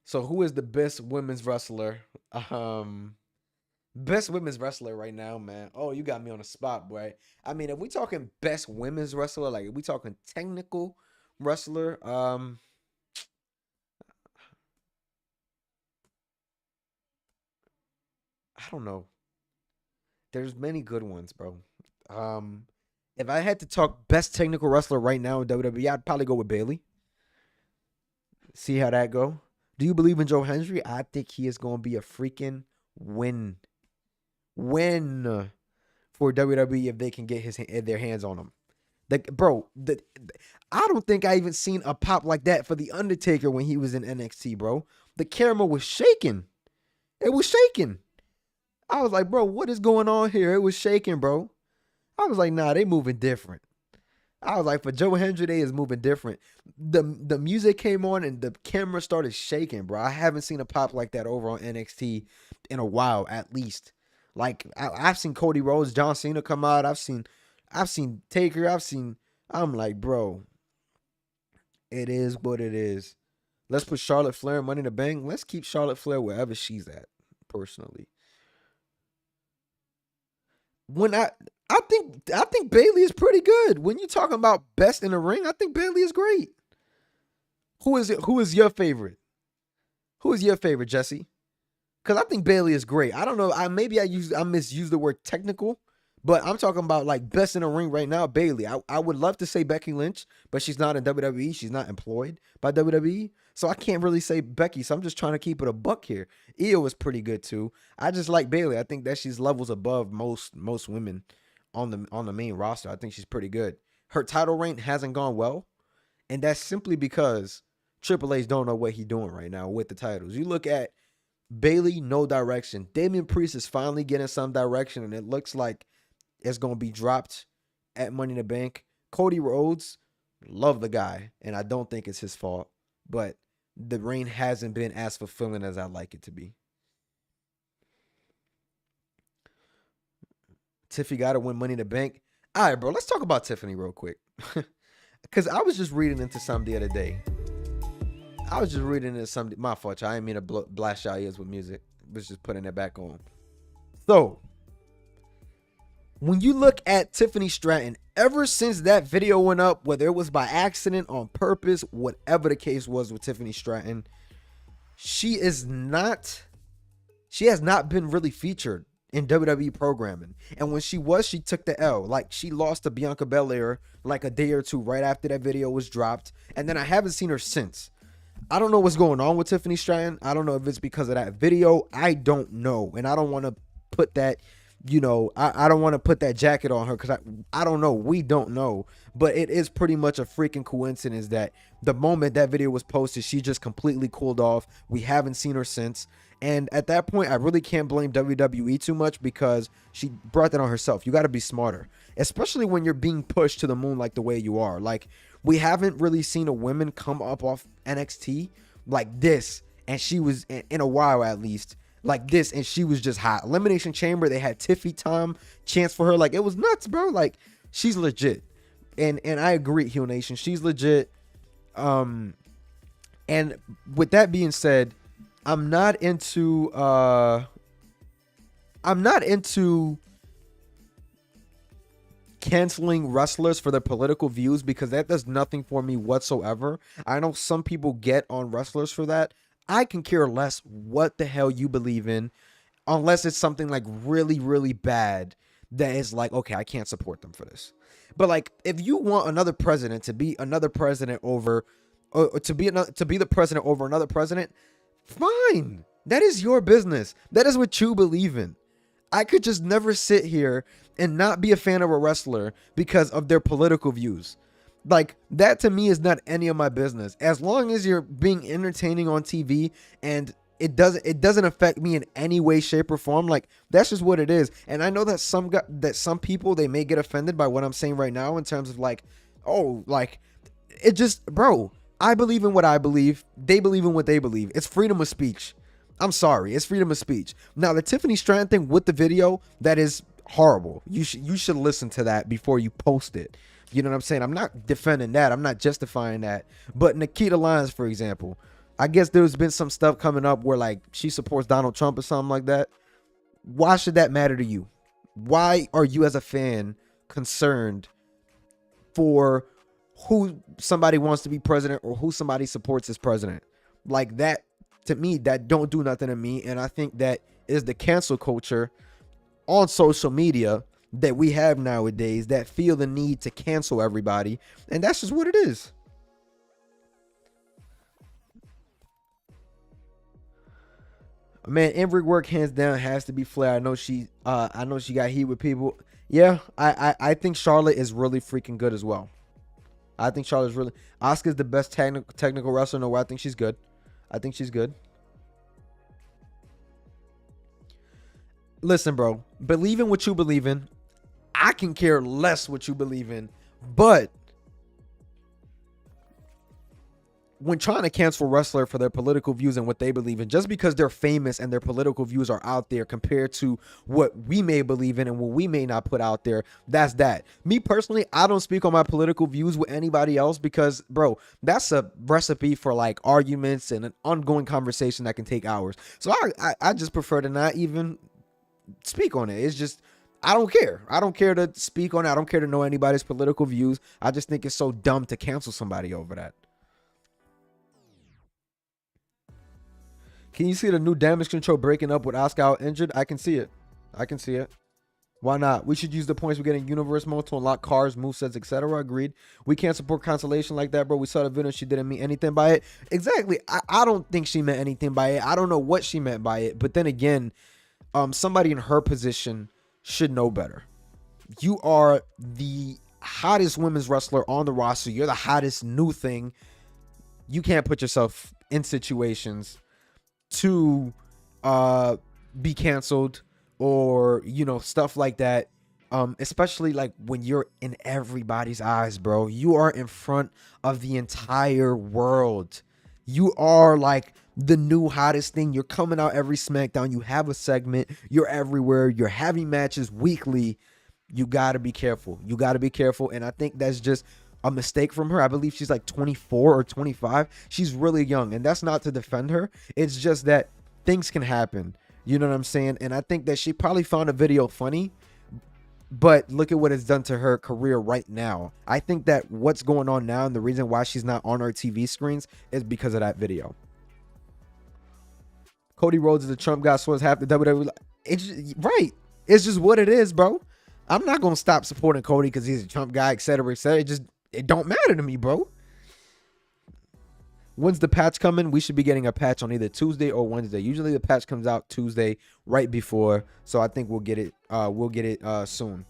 So who is the best women's wrestler? Best women's wrestler right now, man. Oh, you got me on the spot, boy. I mean, if we talking best women's wrestler, like if we talking technical wrestler, I don't know. There's many good ones, bro. Um, if I had to talk best technical wrestler right now in WWE, I'd probably go with Bailey. See how that go. Do you believe in Joe Hendry? I think he is going to be a freaking win, win for WWE if they can get their hands on him. I don't think I even seen a pop like that for the Undertaker when he was in NXT, bro. The camera was shaking. It was shaking. I was like, bro, what is going on here? It was shaking, bro. I was like, nah, they moving different. I was like, for Joe Hendry, they is moving different. The music came on and the camera started shaking, bro. I haven't seen a pop like that over on NXT in a while, at least. Like I've seen Cody Rhodes, John Cena come out. I've seen Taker. I'm like, bro, it is what it is. Let's put Charlotte Flair in Money in the Bank. Let's keep Charlotte Flair wherever she's at, personally. When I think Bailey is pretty good. When you're talking about best in the ring, I think Bailey is great. Who is it? Who is your favorite? Who is your favorite, Jesse? Because I think Bailey is great. I don't know. I misused the word technical, but I'm talking about like best in the ring right now, Bailey. I would love to say Becky Lynch, but she's not in WWE. She's not employed by WWE. So I can't really say Becky. So I'm just trying to keep it a buck here. Io is pretty good too. I just like Bailey. I think that she's levels above most women on the main roster. I think she's pretty good. Her title reign hasn't gone well, and that's simply because Triple H don't know what he's doing right now with the titles. You look at Bailey, no direction. Damian Priest is finally getting some direction, and it looks like it's going to be dropped at Money in the Bank. Cody Rhodes, love the guy, and I don't think it's his fault, but the reign hasn't been as fulfilling as I'd like it to be. Tiffany got to win Money in the Bank. All right, bro, let's talk about Tiffany real quick. Because I was just reading into something the other day. My fault, y'all. I didn't mean to blast y'all ears with music. I was just putting it back on. So, when you look at Tiffany Stratton, ever since that video went up, whether it was by accident, on purpose, whatever the case was with Tiffany Stratton, she has not been really featured in WWE programming. And when she was, she took the L. Like, she lost to Bianca Belair like a day or two right after that video was dropped. And then I haven't seen her since. I don't know what's going on with Tiffany Stratton. I don't know if it's because of that video. I don't know. And I don't want to put that, you know, I don't want to put that jacket on her because I don't know. We don't know. But it is pretty much a freaking coincidence that the moment that video was posted, she just completely cooled off. We haven't seen her since. And at that point, I really can't blame WWE too much because she brought that on herself. You got to be smarter, especially when you're being pushed to the moon like the way you are. Like, we haven't really seen a woman come up off NXT like this, and she was, in a while at least, like this, and she was just hot. Elimination Chamber, they had Tiffy Tom chance for her. Like, it was nuts, bro. Like, she's legit. And I agree, Heel Nation, she's legit. And with that being said, I'm not into canceling wrestlers for their political views because that does nothing for me whatsoever. I know some people get on wrestlers for that. I can care less what the hell you believe in, unless it's something like really, really bad that is like, okay, I can't support them for this. But like, if you want another president to be another president over, or to be the president over another president, fine. That is your business. That is what you believe in. I could just never sit here and not be a fan of a wrestler because of their political views. Like, that to me is not any of my business. As long as you're being entertaining on TV and it doesn't affect me in any way, shape, or form, like, that's just what it is. And I know that some people, they may get offended by what I'm saying right now in terms of like, oh, like, it just, bro, I believe in what I believe. They believe in what they believe. It's freedom of speech. I'm sorry. It's freedom of speech. Now, the Tiffany Stratton thing with the video, that is horrible. You should listen to that before you post it. You know what I'm saying? I'm not defending that. I'm not justifying that. But Nikita Lyons, for example, I guess there's been some stuff coming up where like she supports Donald Trump or something like that. Why should that matter to you? Why are you as a fan concerned for who somebody wants to be president or who somebody supports as president? Like, that, to me, that don't do nothing to me. And I think that is the cancel culture on social media that we have nowadays that feel the need to cancel everybody. And that's just what it is. Man, in-ring work hands down has to be Flair. I know she got heat with people. Yeah, I think Charlotte is really freaking good as well. I think Charlotte's really, Asuka's the best technical wrestler. No, I think she's good. I think she's good. Listen, bro, believe in what you believe in. I can care less what you believe in, but when trying to cancel a wrestler for their political views and what they believe in, just because they're famous and their political views are out there compared to what we may believe in and what we may not put out there, that's that. Me personally, I don't speak on my political views with anybody else because, bro, that's a recipe for like arguments and an ongoing conversation that can take hours. So I just prefer to not even speak on it. It's just, I don't care. I don't care to speak on it. I don't care to know anybody's political views. I just think it's so dumb to cancel somebody over that. Can you see the new Damage Control breaking up with Asuka out injured? I can see it. I can see it. Why not? We should use the points we get in Universe Mode to unlock cars, movesets, etc. Agreed. We can't support consolation like that, bro. We saw the video. She didn't mean anything by it. Exactly. I don't think she meant anything by it. I don't know what she meant by it. But then again, somebody in her position should know better. You are the hottest women's wrestler on the roster. You're the hottest new thing. You can't put yourself in situations to be canceled or, you know, stuff like that. Especially like when you're in everybody's eyes, bro. You are in front of the entire world. You are like the new hottest thing. You're coming out every SmackDown. You have a segment. You're everywhere. You're having matches weekly. You got to be careful. You got to be careful. And I think that's just a mistake from her. I believe she's like 24 or 25. She's really young. And that's not to defend her. It's just that things can happen. You know what I'm saying? And I think that she probably found a video funny. But look at what it's done to her career right now. I think that what's going on now and the reason why she's not on our TV screens is because of that video. Cody Rhodes is a Trump guy, so it's half the WWE. It's just, right. It's just what it is, bro. I'm not gonna stop supporting Cody because he's a Trump guy, etc., etc. It don't matter to me, bro. When's the patch coming? We should be getting a patch on either Tuesday or Wednesday. Usually the patch comes out Tuesday right before, so I think we'll get it. Soon.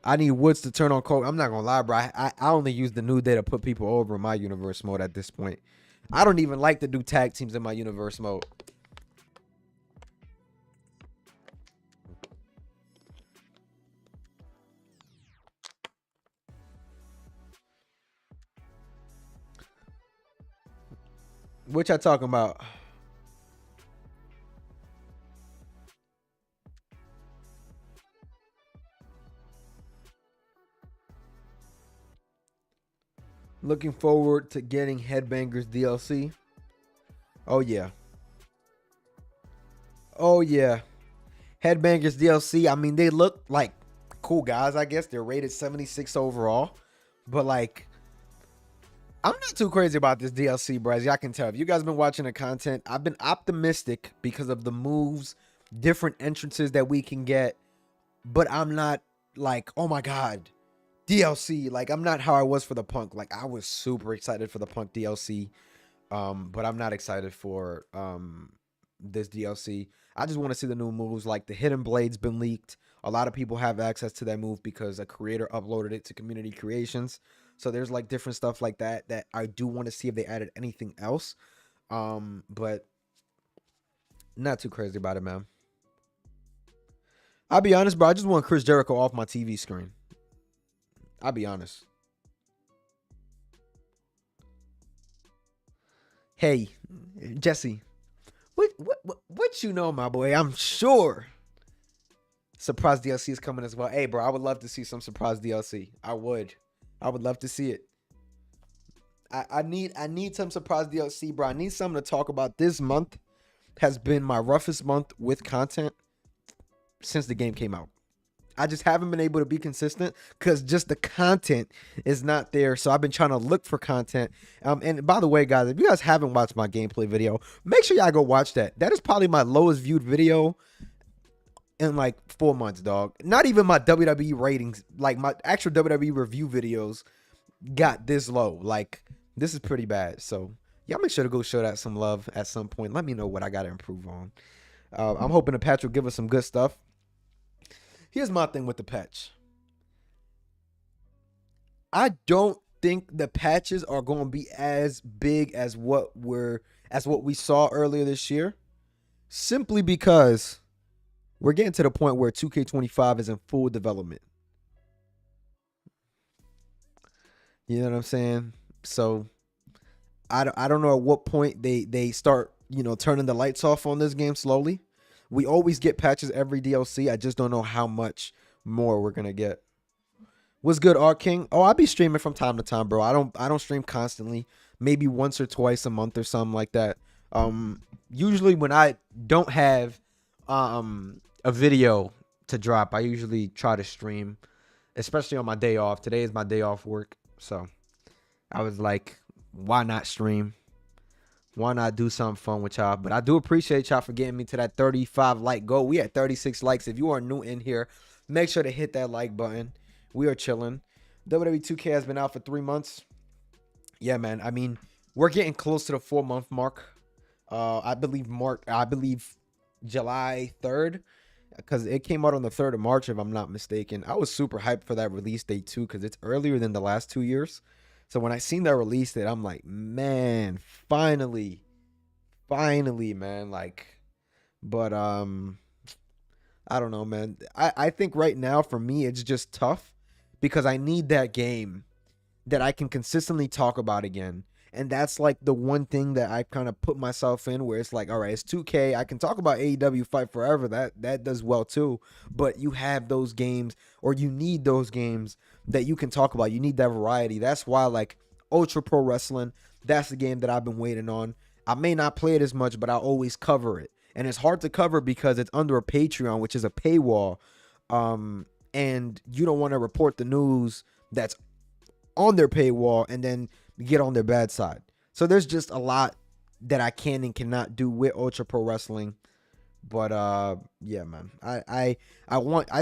I need Woods to turn on Cody. I'm not gonna lie, bro. I only use the New Day to put people over in my universe mode at this point. I don't even like to do tag teams in my universe mode. What y'all talking about? Looking forward to getting Headbangers DLC. Oh yeah. Oh yeah. Headbangers DLC. I mean, they look like cool guys, I guess. They're rated 76 overall. But like, I'm not too crazy about this DLC, bro. As y'all can tell, if you guys have been watching the content, I've been optimistic because of the moves, different entrances that we can get. But I'm not like, oh my God, DLC. Like, I'm not how I was for the Punk. Like, I was super excited for the Punk DLC. But I'm not excited for this DLC. I just want to see the new moves. Like, the Hidden Blade's been leaked. A lot of people have access to that move because a creator uploaded it to community creations. So there's like different stuff like that that I do want to see if they added anything else. But not too crazy about it, man. I'll be honest, bro. I just want Chris Jericho off my TV screen. I'll be honest. Hey, Jesse, what you know, my boy? I'm sure surprise DLC is coming as well. Hey, bro, I would love to see some surprise DLC. I would love to see it. I need some surprise DLC, bro. I need something to talk about. This month has been my roughest month with content since the game came out. I just haven't been able to be consistent because just the content is not there. So I've been trying to look for content. And by the way, guys, if you guys haven't watched my gameplay video, make sure y'all go watch that. That is probably my lowest viewed video in like 4 months, dog. Not even my WWE ratings, like my actual WWE review videos got this low. Like, this is pretty bad. So y'all make sure to go show that some love at some point. Let me know what I got to improve on. I'm hoping the patch will give us some good stuff. Here's my thing with the patch. I don't think the patches are going to be as big as what we saw earlier this year, simply because we're getting to the point where 2K25 is in full development. You know what I'm saying? So I don't know at what point they start, turning the lights off on this game slowly. We always get patches every DLC. I just don't know how much more we're gonna get. What's good, Art King? Oh, I'll be streaming from time to time, bro. I don't stream constantly. Maybe once or twice a month or something like that. Usually when I don't have a video to drop, I usually try to stream, especially on my day off. Today is my day off work, so I was like, why not stream? Why not do something fun with y'all? But I do appreciate y'all for getting me to that 35 like goal. We at 36 likes. If you are new in here, make sure to hit that like button. We are chilling. WWE 2K has been out for 3 months. Yeah, man. I mean, we're getting close to the 4-month mark. I believe July 3rd, because it came out on the 3rd of March, if I'm not mistaken. I was super hyped for that release date too, because it's earlier than the last 2 years. So when I seen that release date, I'm like, man, finally, man. Like, but I don't know, man. I think right now for me, it's just tough because I need that game that I can consistently talk about again. And that's like the one thing that I kind of put myself in, where it's like, all right, it's 2K. I can talk about AEW Fight Forever. That does well too. But you have those games, or you need those games that you can talk about. You need that variety. That's why, like, Ultra Pro Wrestling, that's the game that I've been waiting on. I may not play it as much, but I'll always cover it. and it's hard to cover because it's under a Patreon, which is a paywall. And you don't want to report the news that's on their paywall and then get on their bad side. So there's just a lot that I can and cannot do with Ultra Pro Wrestling. But yeah, man, I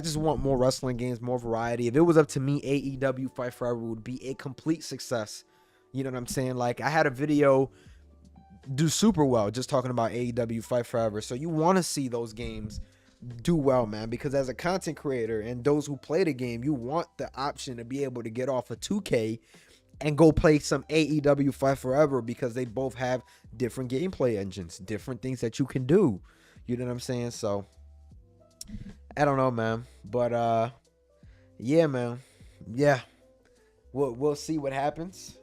just want more wrestling games, more variety. If it was up to me, AEW Fight Forever would be a complete success. You know what I'm saying? Like, I had a video do super well just talking about AEW Fight Forever. So you want to see those games do well, man, because as a content creator and those who play the game, you want the option to be able to get off of 2K and go play some AEW Fight Forever, because they both have different gameplay engines, different things that you can do. You know what I'm saying? So I don't know, man, but yeah, man, yeah, we'll see what happens.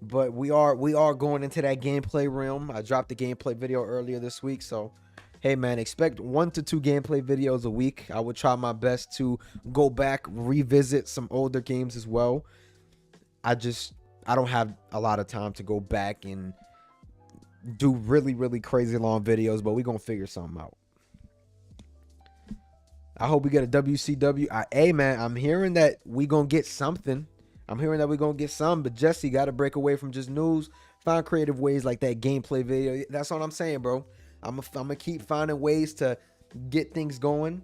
But we are going into that gameplay realm. I dropped the gameplay video earlier this week, so hey, man, expect 1 to 2 gameplay videos a week. I will try my best to go back, revisit some older games as well. I don't have a lot of time to go back and do really, really crazy long videos, but we're going to figure something out. I hope we get a WCW. Hey, man, I'm hearing that we going to get something. But Jesse got to break away from just news, find creative ways like that gameplay video. That's what I'm saying, bro. I'm gonna keep finding ways to get things going.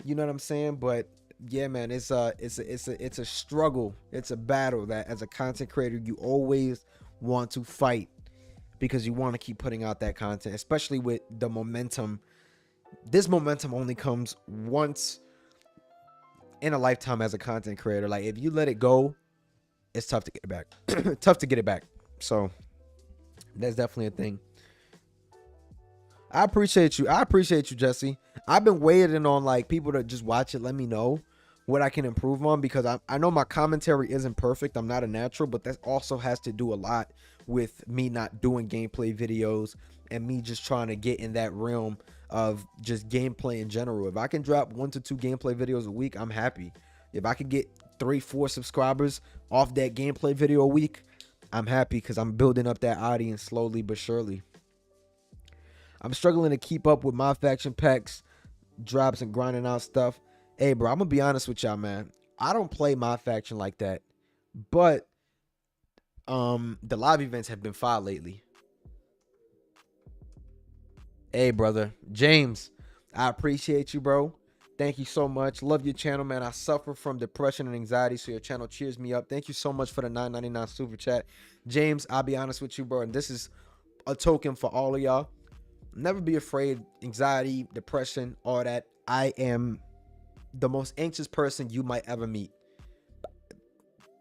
You know what I'm saying? But yeah, man, it's a struggle. It's a battle that as a content creator you always want to fight, because you want to keep putting out that content, especially with the momentum. This momentum only comes once in a lifetime as a content creator. Like, if you let it go, it's tough to get it back. Tough to get it back. So that's definitely a thing. I appreciate you, Jesse. I've been waiting on like people to just watch it, let me know what I can improve on, because I know my commentary isn't perfect. I'm not a natural, but that also has to do a lot with me not doing gameplay videos and me just trying to get in that realm of just gameplay in general. If I can drop 1 to 2 gameplay videos a week, I'm happy. If I could get 3-4 subscribers off that gameplay video a week, I'm happy, because I'm building up that audience slowly but surely. I'm struggling to keep up with my faction packs, drops, and grinding out stuff. Hey, bro, I'm going to be honest with y'all, man. I don't play my faction like that. But the live events have been fire lately. Hey, brother. James, I appreciate you, bro. Thank you so much. Love your channel, man. I suffer from depression and anxiety, so your channel cheers me up. Thank you so much for the $9.99 super chat. James, I'll be honest with you, bro, and this is a token for all of y'all. Never be afraid. Anxiety, depression, all that. I am the most anxious person you might ever meet.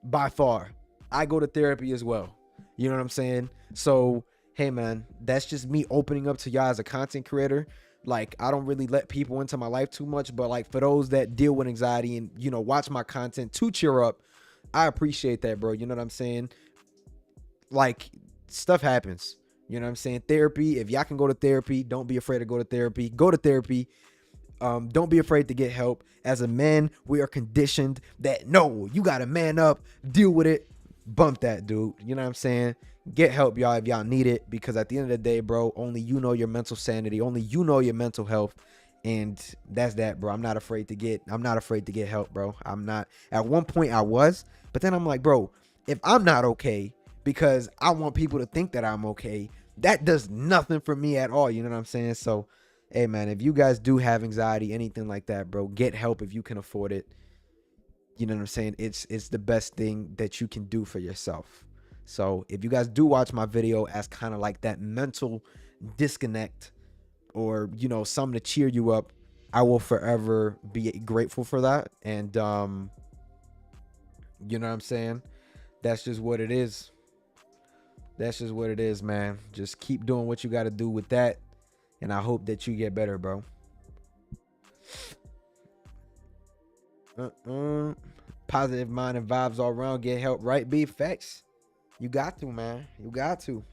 By far. I go to therapy as well. You know what I'm saying? So, hey, man, that's just me opening up to y'all as a content creator. Like, I don't really let people into my life too much, but like for those that deal with anxiety and, you know, watch my content to cheer up, I appreciate that, bro. You know what I'm saying? Like, stuff happens. You know what I'm saying? Therapy, if y'all can go to therapy, don't be afraid to go to therapy. Go to therapy. Don't be afraid to get help. As a man, we are conditioned that, no, you got to man up, deal with it, bump that, dude. You know what I'm saying? Get help, y'all, if y'all need it, because at the end of the day, bro, only you know your mental sanity. Only you know your mental health. And that's that, bro. I'm not afraid to get help, bro. I'm not. At one point I was, but then I'm like, bro, if I'm not okay because I want people to think that I'm okay, that does nothing for me at all. You know what I'm saying? So, hey, man, if you guys do have anxiety, anything like that, bro, get help if you can afford it. You know what I'm saying? It's the best thing that you can do for yourself. So if you guys do watch my video as kind of like that mental disconnect, or, you know, something to cheer you up, I will forever be grateful for that. And you know what I'm saying? That's just what it is. That's just what it is, man. Just keep doing what you got to do with that, and I hope that you get better, bro. Positive mind and vibes all around. Get help, right? Be facts. You got to, man. You got to.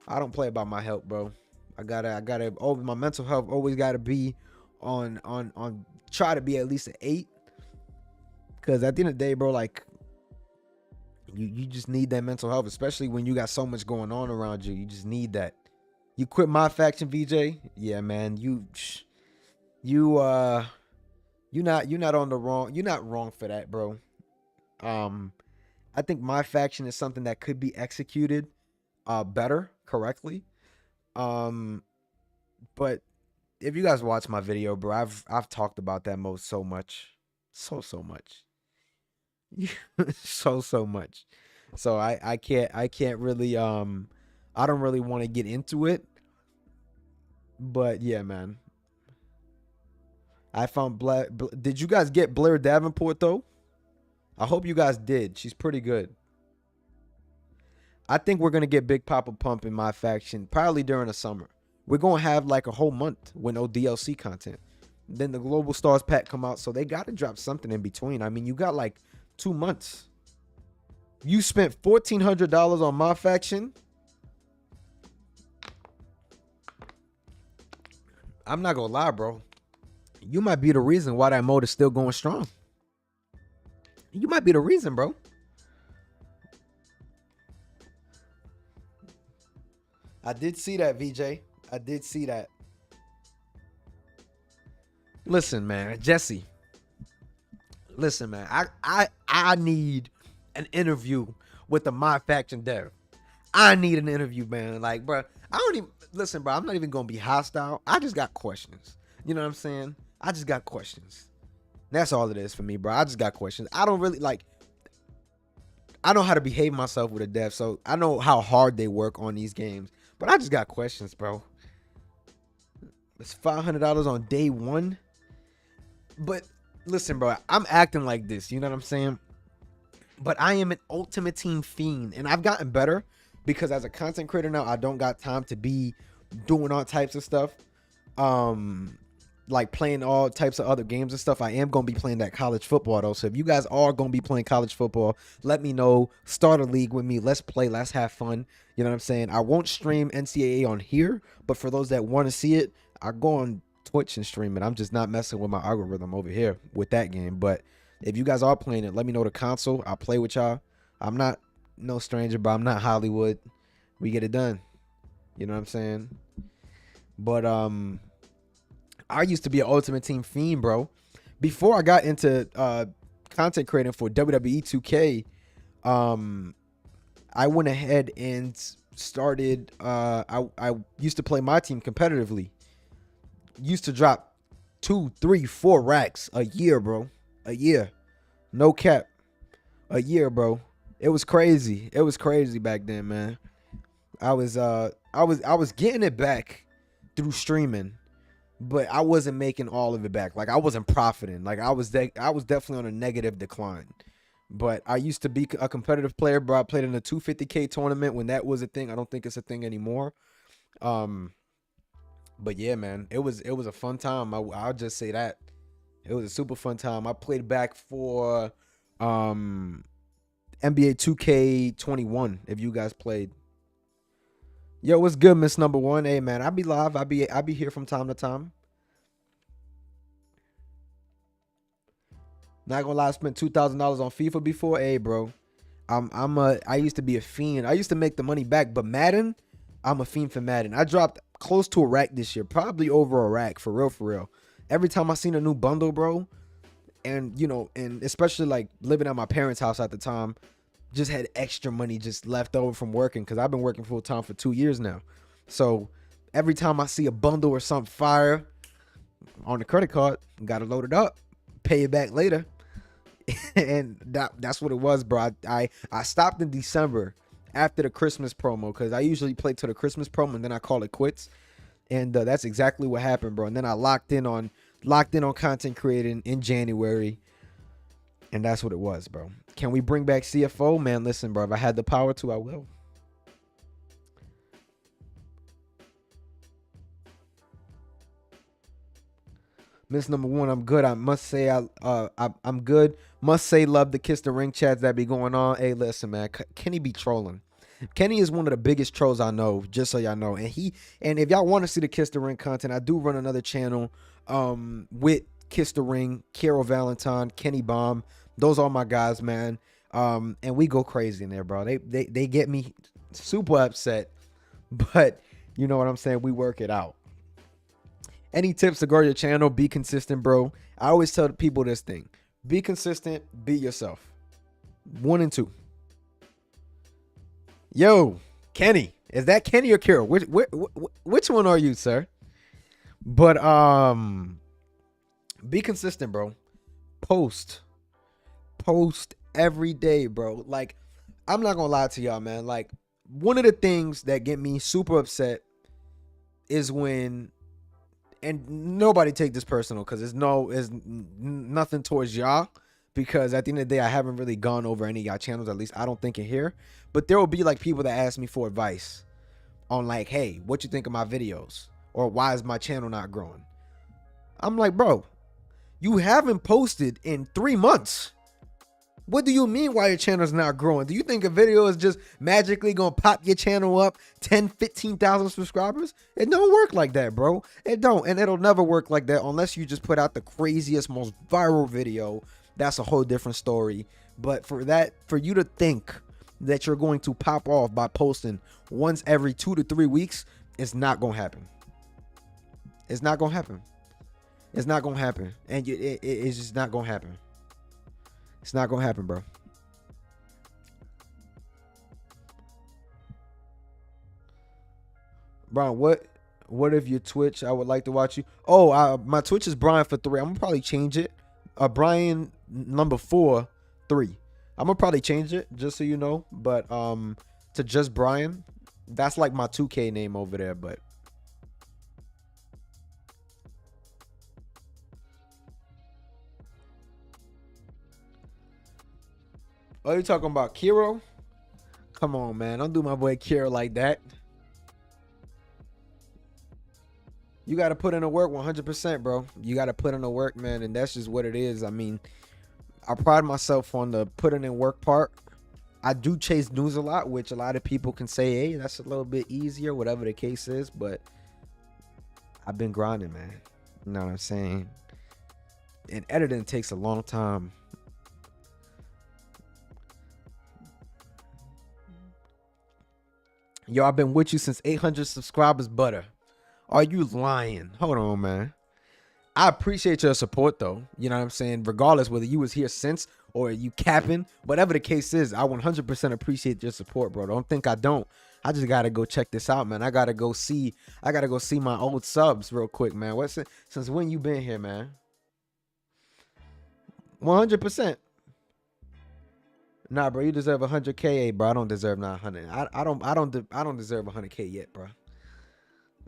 I don't play about my health, bro. I gotta. Oh, my mental health always gotta be on. Try to be at least an 8. Because at the end of the day, bro, like, you just need that mental health, especially when you got so much going on around you. You just need that. You quit my faction, VJ? Yeah, man. You're not on the wrong. You're not wrong for that, bro. I think my faction is something that could be executed better, correctly. Um, but if you guys watch my video, bro, I've talked about that mode so much. So much. So much. So I can't really I don't really want to get into it. But yeah, man. I found did you guys get Blair Davenport though? I hope you guys did. She's pretty good. I think we're gonna get Big Papa Pump in my faction probably during the summer. We're gonna have like a whole month with no DLC content. Then the Global Stars pack come out, so they gotta drop something in between. I mean, you got like 2 months. You spent $1,400 on my faction. I'm not gonna lie, bro. You might be the reason why that mode is still going strong. You might be the reason, bro. I did see that, VJ. I did see that. Listen, man, Jesse. Listen, man. I need an interview with the My Faction dev. I need an interview, man. Like, bro, I don't even listen, bro. I'm not even gonna be hostile. I just got questions. You know what I'm saying? I just got questions. That's all it is for me, bro. I just got questions. I don't really like. I know how to behave myself with a dev, so I know how hard they work on these games. But I just got questions, bro. It's $500 on day one. But listen, bro, I'm acting like this. You know what I'm saying? But I am an Ultimate Team fiend, and I've gotten better because as a content creator now, I don't got time to be doing all types of stuff. Like playing all types of other games and stuff. I am going to be playing that college football though. So if you guys are going to be playing college football, let me know. Start a league with me. Let's play. Let's have fun. You know what I'm saying? I won't stream NCAA on here, but for those that want to see it, I go on Twitch and stream it. I'm just not messing with my algorithm over here with that game. But if you guys are playing it, let me know the console. I'll play with y'all. I'm not no stranger, but I'm not Hollywood. We get it done. You know what I'm saying? But I used to be an Ultimate Team fiend, bro. Before I got into content creating for WWE 2K, I went ahead and started. I used to play my team competitively. Used to drop 2, 3, 4 racks a year, bro. A year, no cap. A year, bro. It was crazy. It was crazy back then, man. I was getting it back through streaming. But I wasn't making all of it back. Like I wasn't profiting. Like I was definitely on a negative decline. But I used to be a competitive player, bro. I played in a 250K tournament when that was a thing. I don't think it's a thing anymore. But yeah, man, it was a fun time. I'll just say that. It was a super fun time. I played back for NBA 2K21 if you guys played. Yo, what's good, Miss Number One? Hey, man, I be live. I be here from time to time. Not gonna lie, I spent $2,000 on FIFA before. Hey, bro, I used to be a fiend. I used to make the money back, but Madden, I'm a fiend for Madden. I dropped close to a rack this year, probably over a rack for real. Every time I seen a new bundle, bro, and you know, and especially like living at my parents' house at the time. Just had extra money just left over from working because I've been working full time for 2 years now. So every time I see a bundle or something fire on the credit card, gotta load it up, pay it back later. And that's what it was, bro. I stopped in December after the Christmas promo because I usually play to the Christmas promo and then I call it quits. And that's exactly what happened, bro. And then I locked in on content creating in January. And that's what it was, bro. Can we bring back CFO? Man, listen, bro. If I had the power to, I will. Miss Number One, I'm good. I must say, I'm good. Must say, love the Kiss the Ring chats that be going on. Hey, listen, man. Kenny be trolling. Kenny is one of the biggest trolls I know, just so y'all know. And if y'all want to see the Kiss the Ring content, I do run another channel with Kiss the Ring, Carol Valentine, Kenny Bomb. Those are my guys, man. And we go crazy in there, bro. They get me super upset. But You know what I'm saying? We work it out. Any tips to grow your channel? Be consistent, bro. I always tell people this thing. Be consistent. Be yourself. 1 and 2. Yo, Kenny. Is that Kenny or Kira? Which one are you, sir? But be consistent, bro. Post every day, bro. Like, I'm not gonna lie to y'all, man. Like, one of the things that get me super upset is when, and nobody take this personal, because it's nothing towards y'all, because at the end of the day, I haven't really gone over any of y'all channels, at least I don't think in here. But there will be like people that ask me for advice on like, hey, what you think of my videos, or why is my channel not growing? I'm like, bro, you haven't posted in 3 months. What do you mean why your channel is not growing? Do you think a video is just magically going to pop your channel up 10, 15,000 subscribers? It don't work like that, bro. It don't. And it'll never work like that unless you just put out the craziest, most viral video. That's a whole different story. But for you to think that you're going to pop off by posting once every 2 to 3 weeks, it's not going to happen. It's not going to happen. It's not going to happen. And it's just not going to happen. It's not going to happen, bro. Bron, what if your Twitch? I would like to watch you. Oh, my Twitch is Brian for 3. I'm gonna probably change it. Brian number 4 3. I'm gonna probably change it just so you know. But to just Brian, that's like my 2K name over there. But oh, you talking about Kiro? Come on, man. Don't do my boy Kiro like that. You got to put in the work 100%, bro. You got to put in the work, man. And that's just what it is. I mean, I pride myself on the putting in work part. I do chase news a lot, which a lot of people can say, hey, that's a little bit easier, whatever the case is. But I've been grinding, man. You know what I'm saying? And editing takes a long time. Yo, I've been with you since 800 subscribers, butter. Are you lying? Hold on, man. I appreciate your support, though. You know what I'm saying? Regardless whether you was here since or you capping, whatever the case is, I 100% appreciate your support, bro. Don't think I don't. I just gotta go check this out, man. I gotta go see my old subs real quick, man. Since when you been here, man? 100%. Nah, bro, you deserve 100K, bro. I don't deserve 900. I don't deserve 100K yet, bro.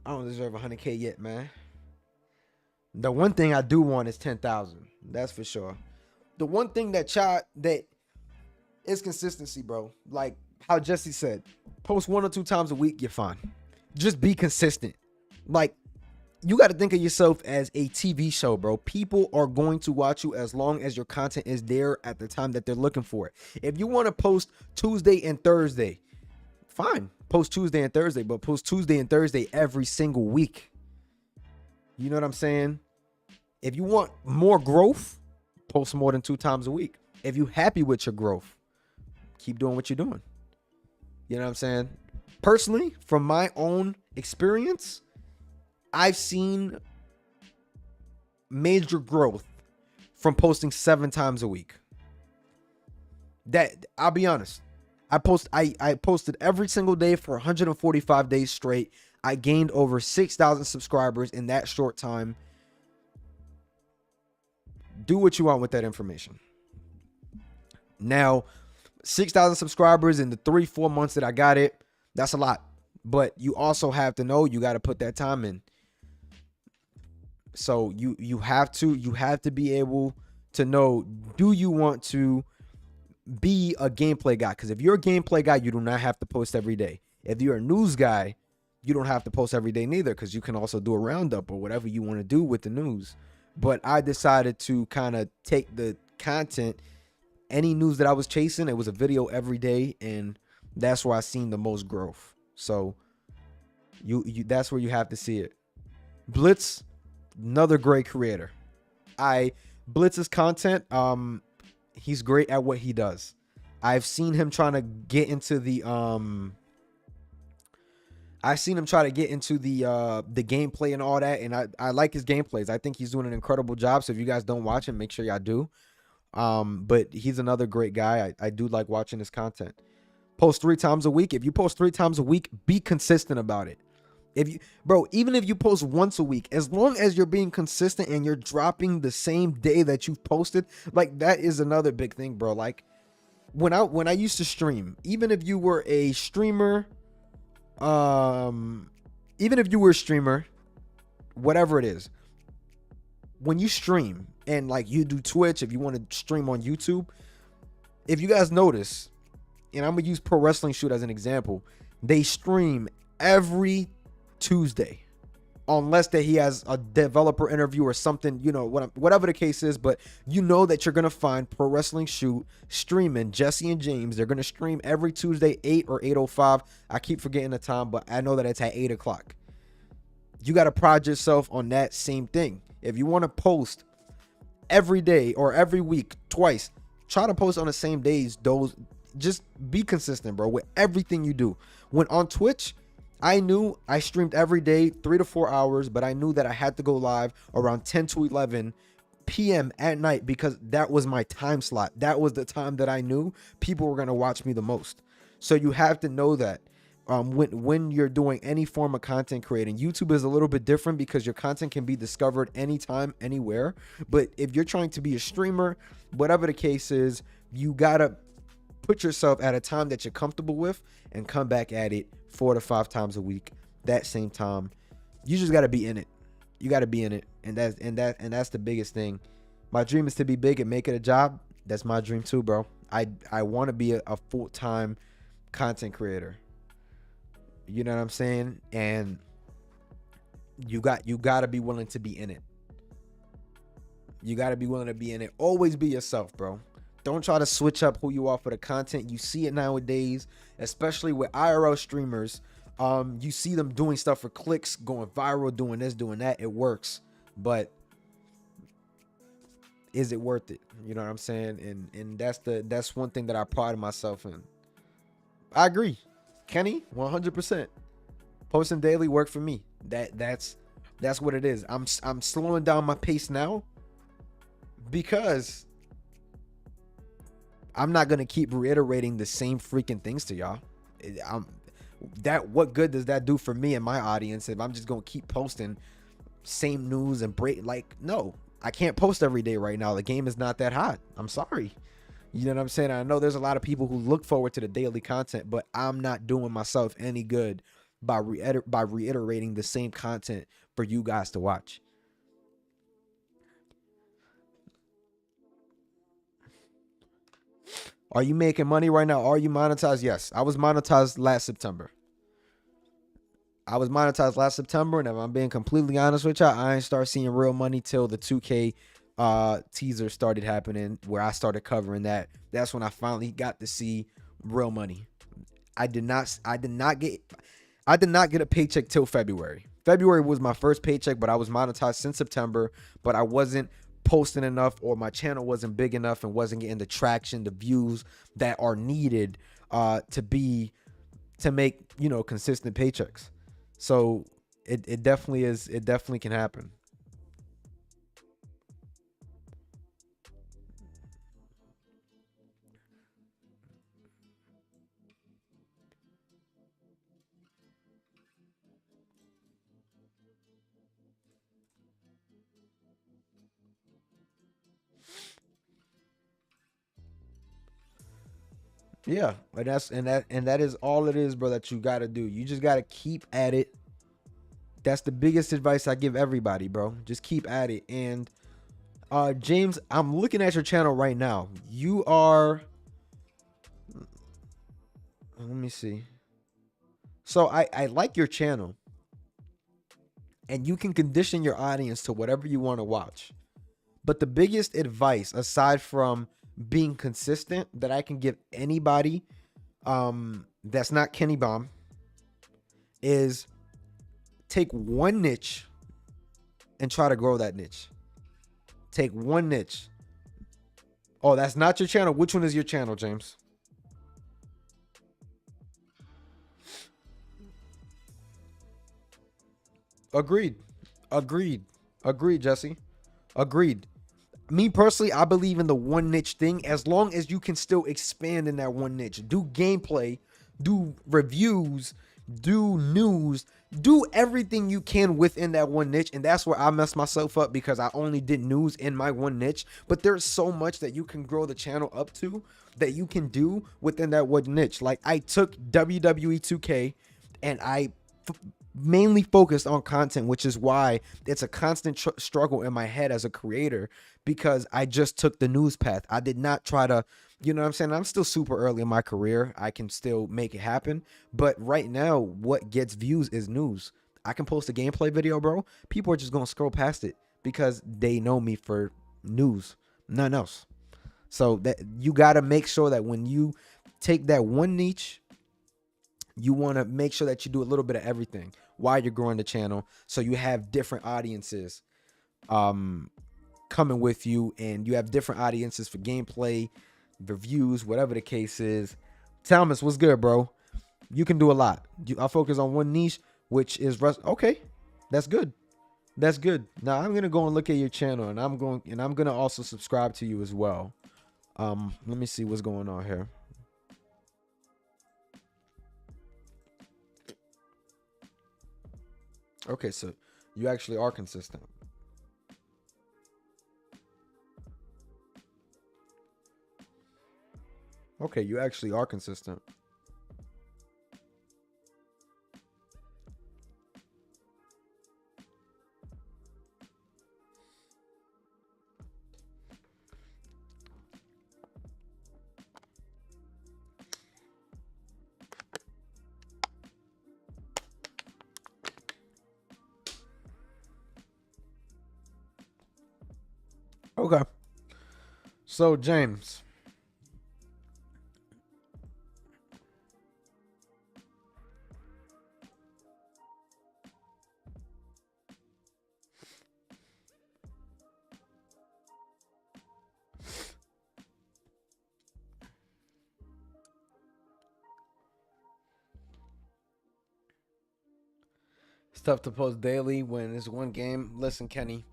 I don't deserve 100K yet, man. The one thing I do want is 10,000. That's for sure. The one thing that is consistency, bro. Like how Jesse said, post 1 or 2 times a week, you're fine. Just be consistent. Like, you got to think of yourself as a TV show, bro. People are going to watch you as long as your content is there at the time that they're looking for it. If you want to post Tuesday and Thursday, fine. Post Tuesday and Thursday, but post Tuesday and Thursday every single week. You know what I'm saying? If you want more growth, post more than 2 times a week. If you're happy with your growth, keep doing what you're doing. You know what I'm saying? Personally, from my own experience, I've seen major growth from posting 7 times a week. That, I'll be honest, I posted every single day for 145 days straight. I gained over 6,000 subscribers in that short time. Do what you want with that information. Now, 6,000 subscribers in the 3-4 months that I got it, that's a lot. But you also have to know you got to put that time in. So you have to be able to know, do you want to be a gameplay guy? Because if you're a gameplay guy, you do not have to post every day. If you're a news guy, you don't have to post every day neither, because you can also do a roundup or whatever you want to do with the news. But I decided to kind of take the content, any news that I was chasing, it was a video every day, and that's where I seen the most growth. So that's where you have to see it. Blitz, another great creator. Blitz's content, he's great at what he does. I've seen him trying to get into the I seen him try to get into the gameplay and all that, and I like his gameplays. I think he's doing an incredible job. So if you guys don't watch him, make sure y'all do. But he's another great guy. I do like watching his content. Post 3 times a week. If you post 3 times a week, be consistent about it. If you, bro, even if you post once a week, as long as you're being consistent and you're dropping the same day that you've posted, like that is another big thing, bro. Like when I used to stream, even if you were a streamer, whatever it is, when you stream and like you do Twitch, if you want to stream on YouTube, if you guys notice, and I'm gonna use Pro Wrestling Shoot as an example, they stream every Tuesday, unless that he has a developer interview or something, you know, whatever the case is. But you know that you're gonna find Pro Wrestling Shoot streaming. Jesse and James, they're gonna stream every Tuesday, 8 or 8:05. I keep forgetting the time, but I know that it's at 8 o'clock. You gotta pride yourself on that same thing. If you want to post every day or every week, twice, try to post on the same days. Those, just be consistent, bro, with everything you do. When on Twitch, I knew I streamed every day 3 to 4 hours, but I knew that I had to go live around 10 to 11 p.m. at night because that was my time slot. That was the time that I knew people were going to watch me the most. So you have to know that when you're doing any form of content creating. YouTube is a little bit different because your content can be discovered anytime, anywhere. But if you're trying to be a streamer, whatever the case is, you got to put yourself at a time that you're comfortable with and come back at it 4 to 5 times a week. That same time, you just got to be in it. You got to be in it, and that's the biggest thing. My dream is to be big and make it a job. That's my dream too, bro. I want to be a full-time content creator. You know what I'm saying? And you got to be willing to be in it. You got to be willing to be in it. Always be yourself, bro. Don't try to switch up who you are for the content. You see it nowadays, especially with IRL streamers. You see them doing stuff for clicks, going viral, doing this, doing that. It works, but is it worth it? You know what I'm saying? And that's one thing that I pride myself in. I agree, Kenny, 100%. Posting daily work for me. That's what it is. I'm slowing down my pace now because I'm not gonna keep reiterating the same freaking things to y'all. What good does that do for me and my audience if I'm just gonna keep posting same news and break? Like, no, I can't post every day right now. The game is not that hot. I'm sorry. You know what I'm saying? I know there's a lot of people who look forward to the daily content, but I'm not doing myself any good by reiterating the same content for you guys to watch. Are you making money right now? Are you monetized? Yes, I was monetized last September. And if I'm being completely honest with y'all, I ain't start seeing real money till the 2K teaser started happening, where I started covering that. That's when I finally got to see real money. I did not get a paycheck till February. February was my first paycheck, but I was monetized since September, but I wasn't posting enough, or my channel wasn't big enough and wasn't getting the traction, the views that are needed to make, you know, consistent paychecks. So it definitely is. It definitely can happen. Yeah, and that is all it is, bro, that you got to do. You just got to keep at it. That's the biggest advice I give everybody, bro. Just keep at it. And James, I'm looking at your channel right now. You are, let me see. So I like your channel, and you can condition your audience to whatever you want to watch. But the biggest advice, aside from being consistent, that I can give anybody that's not Kenny Bomb, is take one niche and try to grow that niche. Take one niche. Oh, that's not your channel. Which one is your channel, James? Agreed. Agreed. Agreed, Jesse. Agreed. Me personally, I believe in the one niche thing as long as you can still expand in that one niche. Do gameplay, do reviews, do news, do everything you can within that one niche. And that's where I messed myself up because I only did news in my one niche. But there's so much that you can grow the channel up to that you can do within that one niche. Like I took WWE 2K and I mainly focused on content, which is why it's a constant struggle in my head as a creator because I just took the news path. I did not try to, you know what I'm saying? I'm still super early in my career. I can still make it happen. But right now, what gets views is news. I can post a gameplay video, bro. People are just going to scroll past it because they know me for news, nothing else. So that you got to make sure that when you take that one niche, you want to make sure that you do a little bit of everything while you're growing the channel. So you have different audiences coming with you, and you have different audiences for gameplay, reviews, whatever the case is. Thomas, what's good, bro? You can do a lot. I focus on one niche, which is okay. That's good. That's good. Now I'm gonna go and look at your channel, and I'm gonna also subscribe to you as well. Let me see what's going on here. Okay, so you actually are consistent. Okay, you actually are consistent. Okay. So, James. It's tough to post daily when it's one game. Listen, Kenny,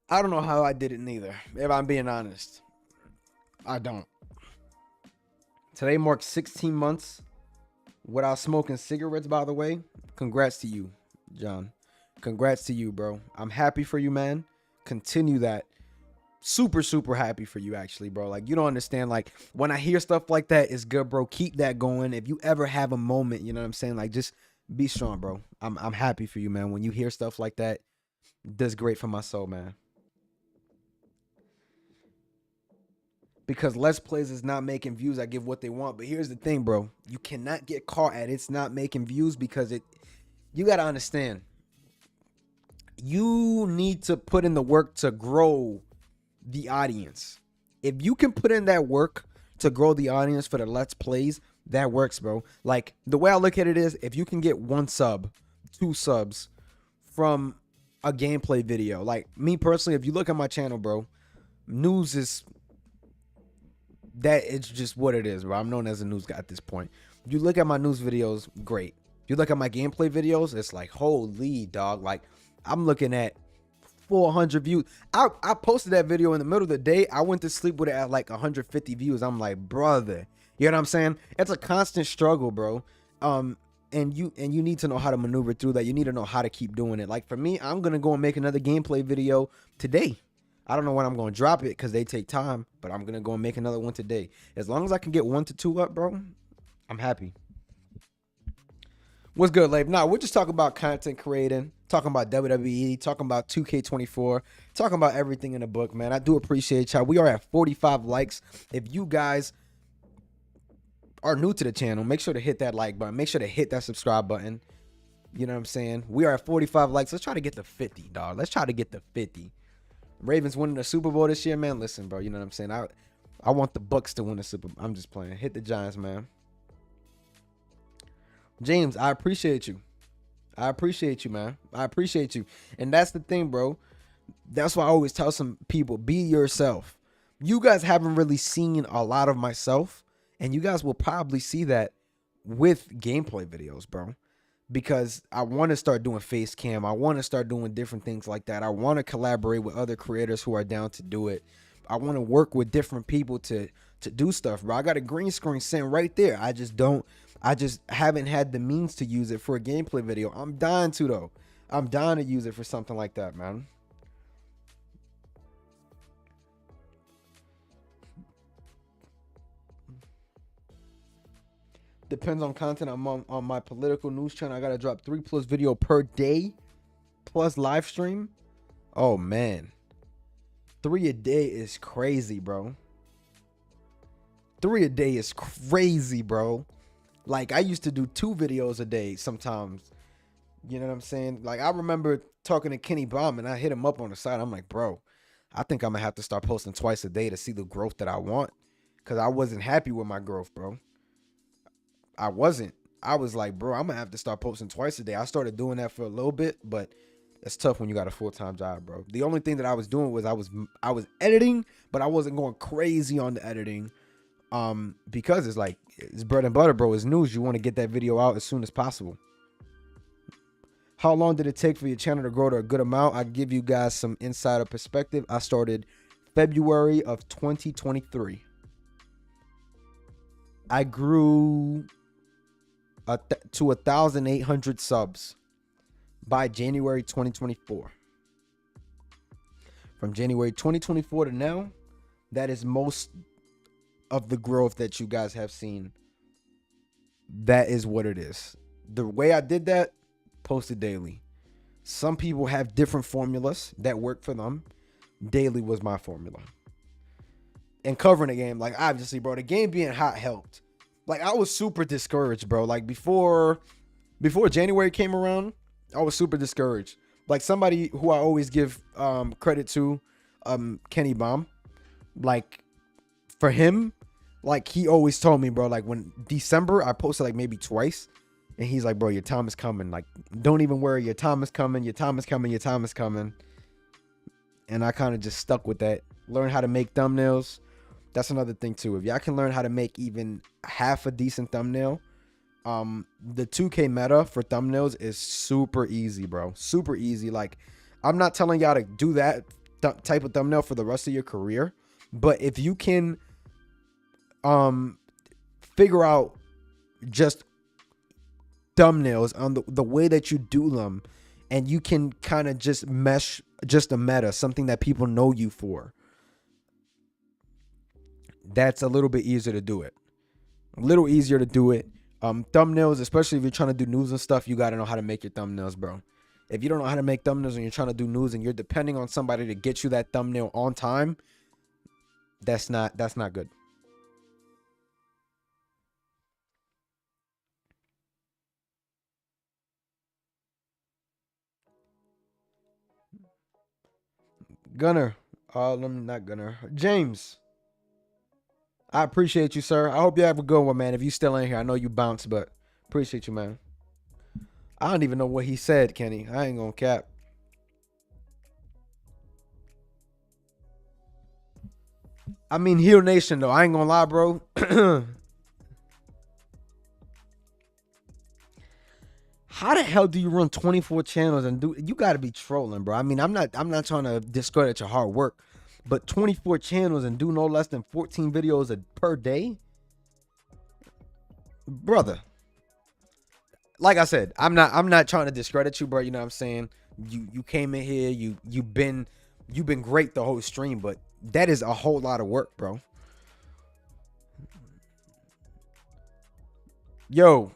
I don't know how I did it neither. If I'm being honest, I don't. Today marks 16 months without smoking cigarettes, by the way. Congrats to you, John. Congrats to you, bro. I'm happy for you, man. Continue that. Super, super happy for you, actually, bro. Like, you don't understand. Like, when I hear stuff like that, it's good, bro. Keep that going. If you ever have a moment, you know what I'm saying? Like, just be strong, bro. I'm happy for you, man. When you hear stuff like that, it does great for my soul, man. Because Let's Plays is not making views. I give what they want. But here's the thing, bro. You cannot get caught at it's not making views because you got to understand. You need to put in the work to grow the audience. If you can put in that work to grow the audience for the Let's Plays, that works, bro. Like, the way I look at it is, if you can get 1 sub, 2 subs from a gameplay video. Like, me personally, if you look at my channel, bro, news is... that it's just what it is, bro. I'm known as a news guy at this point. You look at my news videos, great. You look at my gameplay videos, it's like, holy dog. Like, I'm looking at 400 views. I posted that video in the middle of the day. I went to sleep with it at like 150 views. I'm like, brother, you know what I'm saying? It's a constant struggle, bro. And you need to know how to maneuver through that. You need to know how to keep doing it. Like, for me, I'm gonna go and make another gameplay video today. I don't know when I'm going to drop it because they take time, but I'm going to go and make another one today. As long as I can get 1 to 2 up, bro, I'm happy. What's good, Labe? Nah, we're just talking about content creating, talking about WWE, talking about 2K24, talking about everything in the book, man. I do appreciate y'all. We are at 45 likes. If you guys are new to the channel, make sure to hit that like button. Make sure to hit that subscribe button. You know what I'm saying? We are at 45 likes. Let's try to get to 50, dog. Let's try to get to 50. Ravens winning the Super Bowl this year, man. Listen, bro, you know what I'm saying? I want the Bucks to win the Super Bowl. I'm just playing. Hit the Giants, man. James, I appreciate you. I appreciate you, man. I appreciate you. And that's the thing, bro. That's why I always tell some people, be yourself. You guys haven't really seen a lot of myself, and you guys will probably see that with gameplay videos, bro. because I want to start doing face cam. I want to start doing different things like that. I want to collaborate with other creators who are down to do it. I want to work with different people to do stuff, bro. I got a green screen sitting right there. I just haven't had the means to use it for a gameplay video. I'm dying to though. I'm dying to use it for something like that, man. Depends on content. I'm on my political news channel. I gotta drop 3+ video per day, plus live stream. Oh man, 3 a day is crazy, bro. 3 a day is crazy, bro. Like I used to do 2 videos a day sometimes. You know what I'm saying? Like I remember talking to Kenny Baum and I hit him up on the side. I'm like, bro, I think I'm gonna have to start posting twice a day to see the growth that I want. Cause I wasn't happy with my growth, bro. I wasn't. I was like, bro, I'm gonna have to start posting twice a day. I started doing that for a little bit, but it's tough when you got a full-time job, bro. The only thing that I was doing was I was editing, but I wasn't going crazy on the editing. Because it's like it's bread and butter, bro. It's news. You want to get that video out as soon as possible. How long did it take for your channel to grow to a good amount? I give you guys some insider perspective. I started February of 2023. I grew to 1,800 subs by January 2024. From January 2024 to now, that is most of the growth that you guys have seen. That is what it is. The way I did that, posted daily. Some people have different formulas that work for them. Daily was my formula. And covering the game, like obviously, bro, the game being hot helped. Like I was super discouraged, bro. Like before January came around, I was super discouraged. Like somebody who I always give credit to, Kenny Baum. Like for him, like he always told me, bro, like when December I posted like maybe twice, and he's like, bro, your time is coming. Like don't even worry, your time is coming, your time is coming, your time is coming. And I kind of just stuck with that. Learn how to make thumbnails. That's another thing too. If y'all can learn how to make even half a decent thumbnail, the 2K meta for thumbnails is super easy, bro. Super easy. Like I'm not telling y'all to do that type of thumbnail for the rest of your career, but if you can figure out just thumbnails on the way that you do them, and you can kind of just mesh just a meta, something that people know you for, that's a little bit easier to do it. A little easier to do it. Thumbnails, especially if you're trying to do news and stuff, you got to know how to make your thumbnails, bro. If you don't know how to make thumbnails and you're trying to do news and you're depending on somebody to get you that thumbnail on time, that's not good. Gunner, not Gunner, James. I appreciate you, sir. I hope you have a good one, man. If you still in here, I know you bounced, but appreciate you, man. I don't even know what he said, Kenny. I ain't gonna cap. I mean, Heel Nation, though. I ain't gonna lie, bro. How the hell do you run 24 channels and do? You got to be trolling, bro. I mean, I'm not trying to discredit your hard work, but 24 channels and do no less than 14 videos per day, brother. Like I said, I'm not trying to discredit you, bro. You know what I'm saying? You came in here, you've been great the whole stream, but that is a whole lot of work, bro. Yo,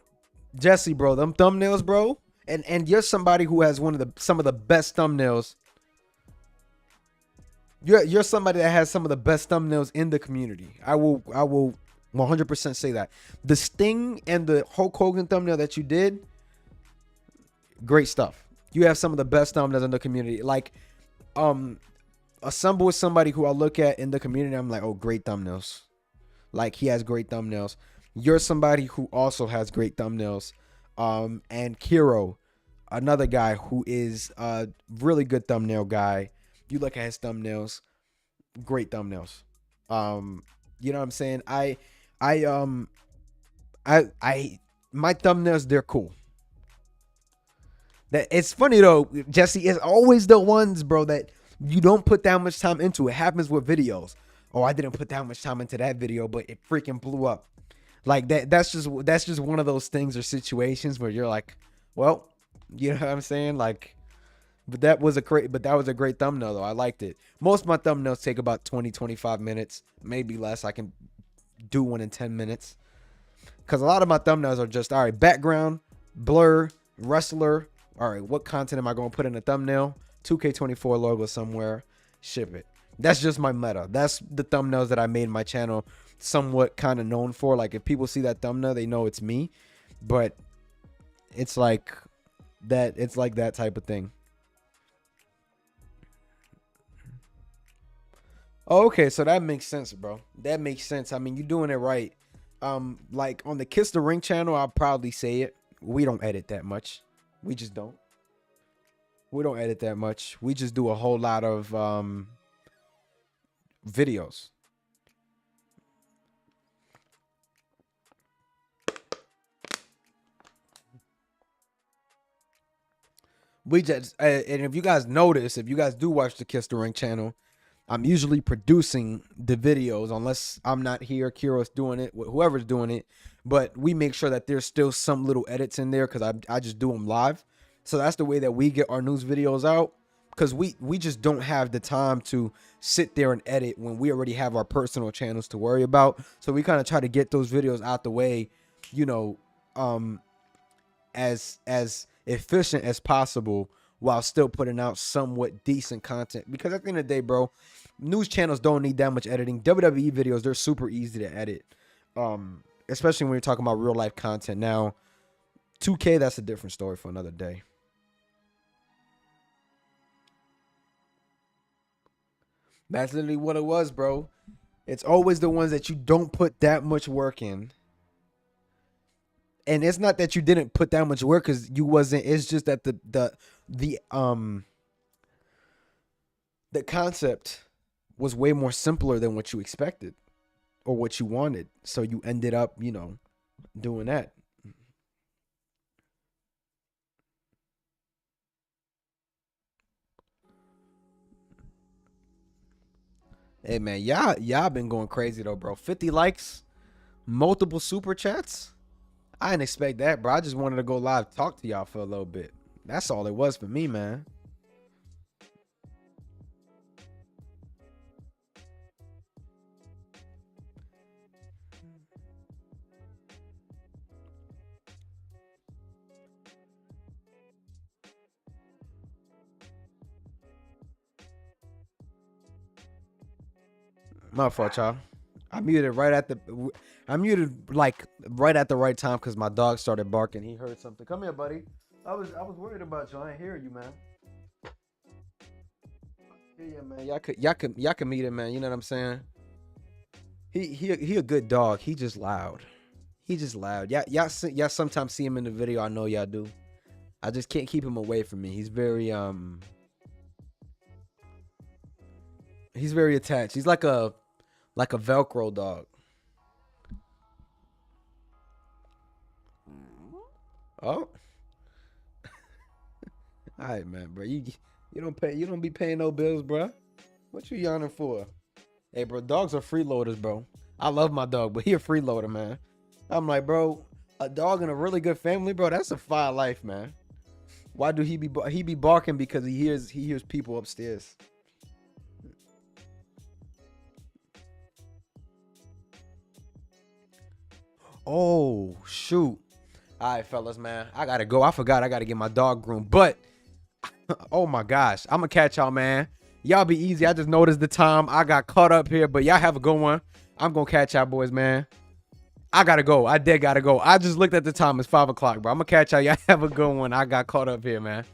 Jesse, bro, them thumbnails, bro, and you're somebody who has some of the best thumbnails. You're somebody that has some of the best thumbnails in the community. I will 100% say that. The Sting and the Hulk Hogan thumbnail that you did, great stuff. You have some of the best thumbnails in the community. Like, Assemble is somebody who I look at in the community. I'm like, oh, great thumbnails. Like, he has great thumbnails. You're somebody who also has great thumbnails. And Kiro, another guy who is a really good thumbnail guy. You look at his thumbnails, great thumbnails. You know what I'm saying? My thumbnails, they're cool. That it's funny though, Jesse. It's always the ones, bro, that you don't put that much time into. It happens with videos. Oh, I didn't put that much time into that video, but it freaking blew up. Like that. That's just one of those things or situations where you're like, well, you know what I'm saying? Like, that was a great thumbnail though. I liked it. Most of my thumbnails take about 20, 25 minutes, maybe less. I can do one in 10 minutes. Because a lot of my thumbnails are just, all right, background, blur, wrestler. All right, what content am I going to put in a thumbnail? 2K24 logo somewhere. Ship it. That's just my meta. That's the thumbnails that I made my channel somewhat kind of known for. Like, if people see that thumbnail, they know it's me. But it's like that. It's like that type of thing. Oh, okay, so that makes sense, bro. That makes sense. I mean, you're doing it right. Like on the Kiss the Ring channel, I'll probably say it. We don't edit that much. We just don't. We don't edit that much. We just do a whole lot of videos. We just and if you guys notice, if you guys do watch the Kiss the Ring channel, I'm usually producing the videos unless I'm not here, Kiro's doing it, whoever's doing it. But we make sure that there's still some little edits in there because I just do them live. So that's the way that we get our news videos out, because we just don't have the time to sit there and edit when we already have our personal channels to worry about. So we kind of try to get those videos out the way, you know, as efficient as possible, while still putting out somewhat decent content. Because at the end of the day, bro, news channels don't need that much editing. WWE videos, they're super easy to edit, especially when you're talking about real life content. Now 2K, that's a different story for another day. That's literally what it was, bro. It's always the ones that you don't put that much work in. And it's not that you didn't put that much work, because you wasn't. It's just that the concept was way more simpler than what you expected or what you wanted. So you ended up, you know, doing that. Hey man, y'all been going crazy though, bro. 50 likes, multiple super chats. I didn't expect that, bro. I just wanted to go live, talk to y'all for a little bit. That's all it was for me, man. My fault, y'all. I muted like right at the right time because my dog started barking. He heard something. Come here, buddy. I was worried about you. I ain't hear you, man. Yeah, man. Y'all can meet him, man. You know what I'm saying? He a good dog. He just loud. He just loud. Y'all sometimes see him in the video. I know y'all do. I just can't keep him away from me. He's very attached. He's like a Velcro dog. Oh. All right, man, bro. You don't be paying no bills, bro. What you yawning for? Hey, bro, dogs are freeloaders, bro. I love my dog, but he a freeloader, man. I'm like, bro, a dog in a really good family, bro, that's a fire life, man. Why do he be barking? Because he hears people upstairs. Oh, shoot. All right, fellas, man. I got to go. I forgot I got to get my dog groomed. But, oh, my gosh. I'm going to catch y'all, man. Y'all be easy. I just noticed the time. I got caught up here. But y'all have a good one. I'm going to catch y'all, boys, man. I got to go. I did got to go. I just looked at the time. It's 5 o'clock, bro. I'm going to catch y'all. Y'all have a good one. I got caught up here, man.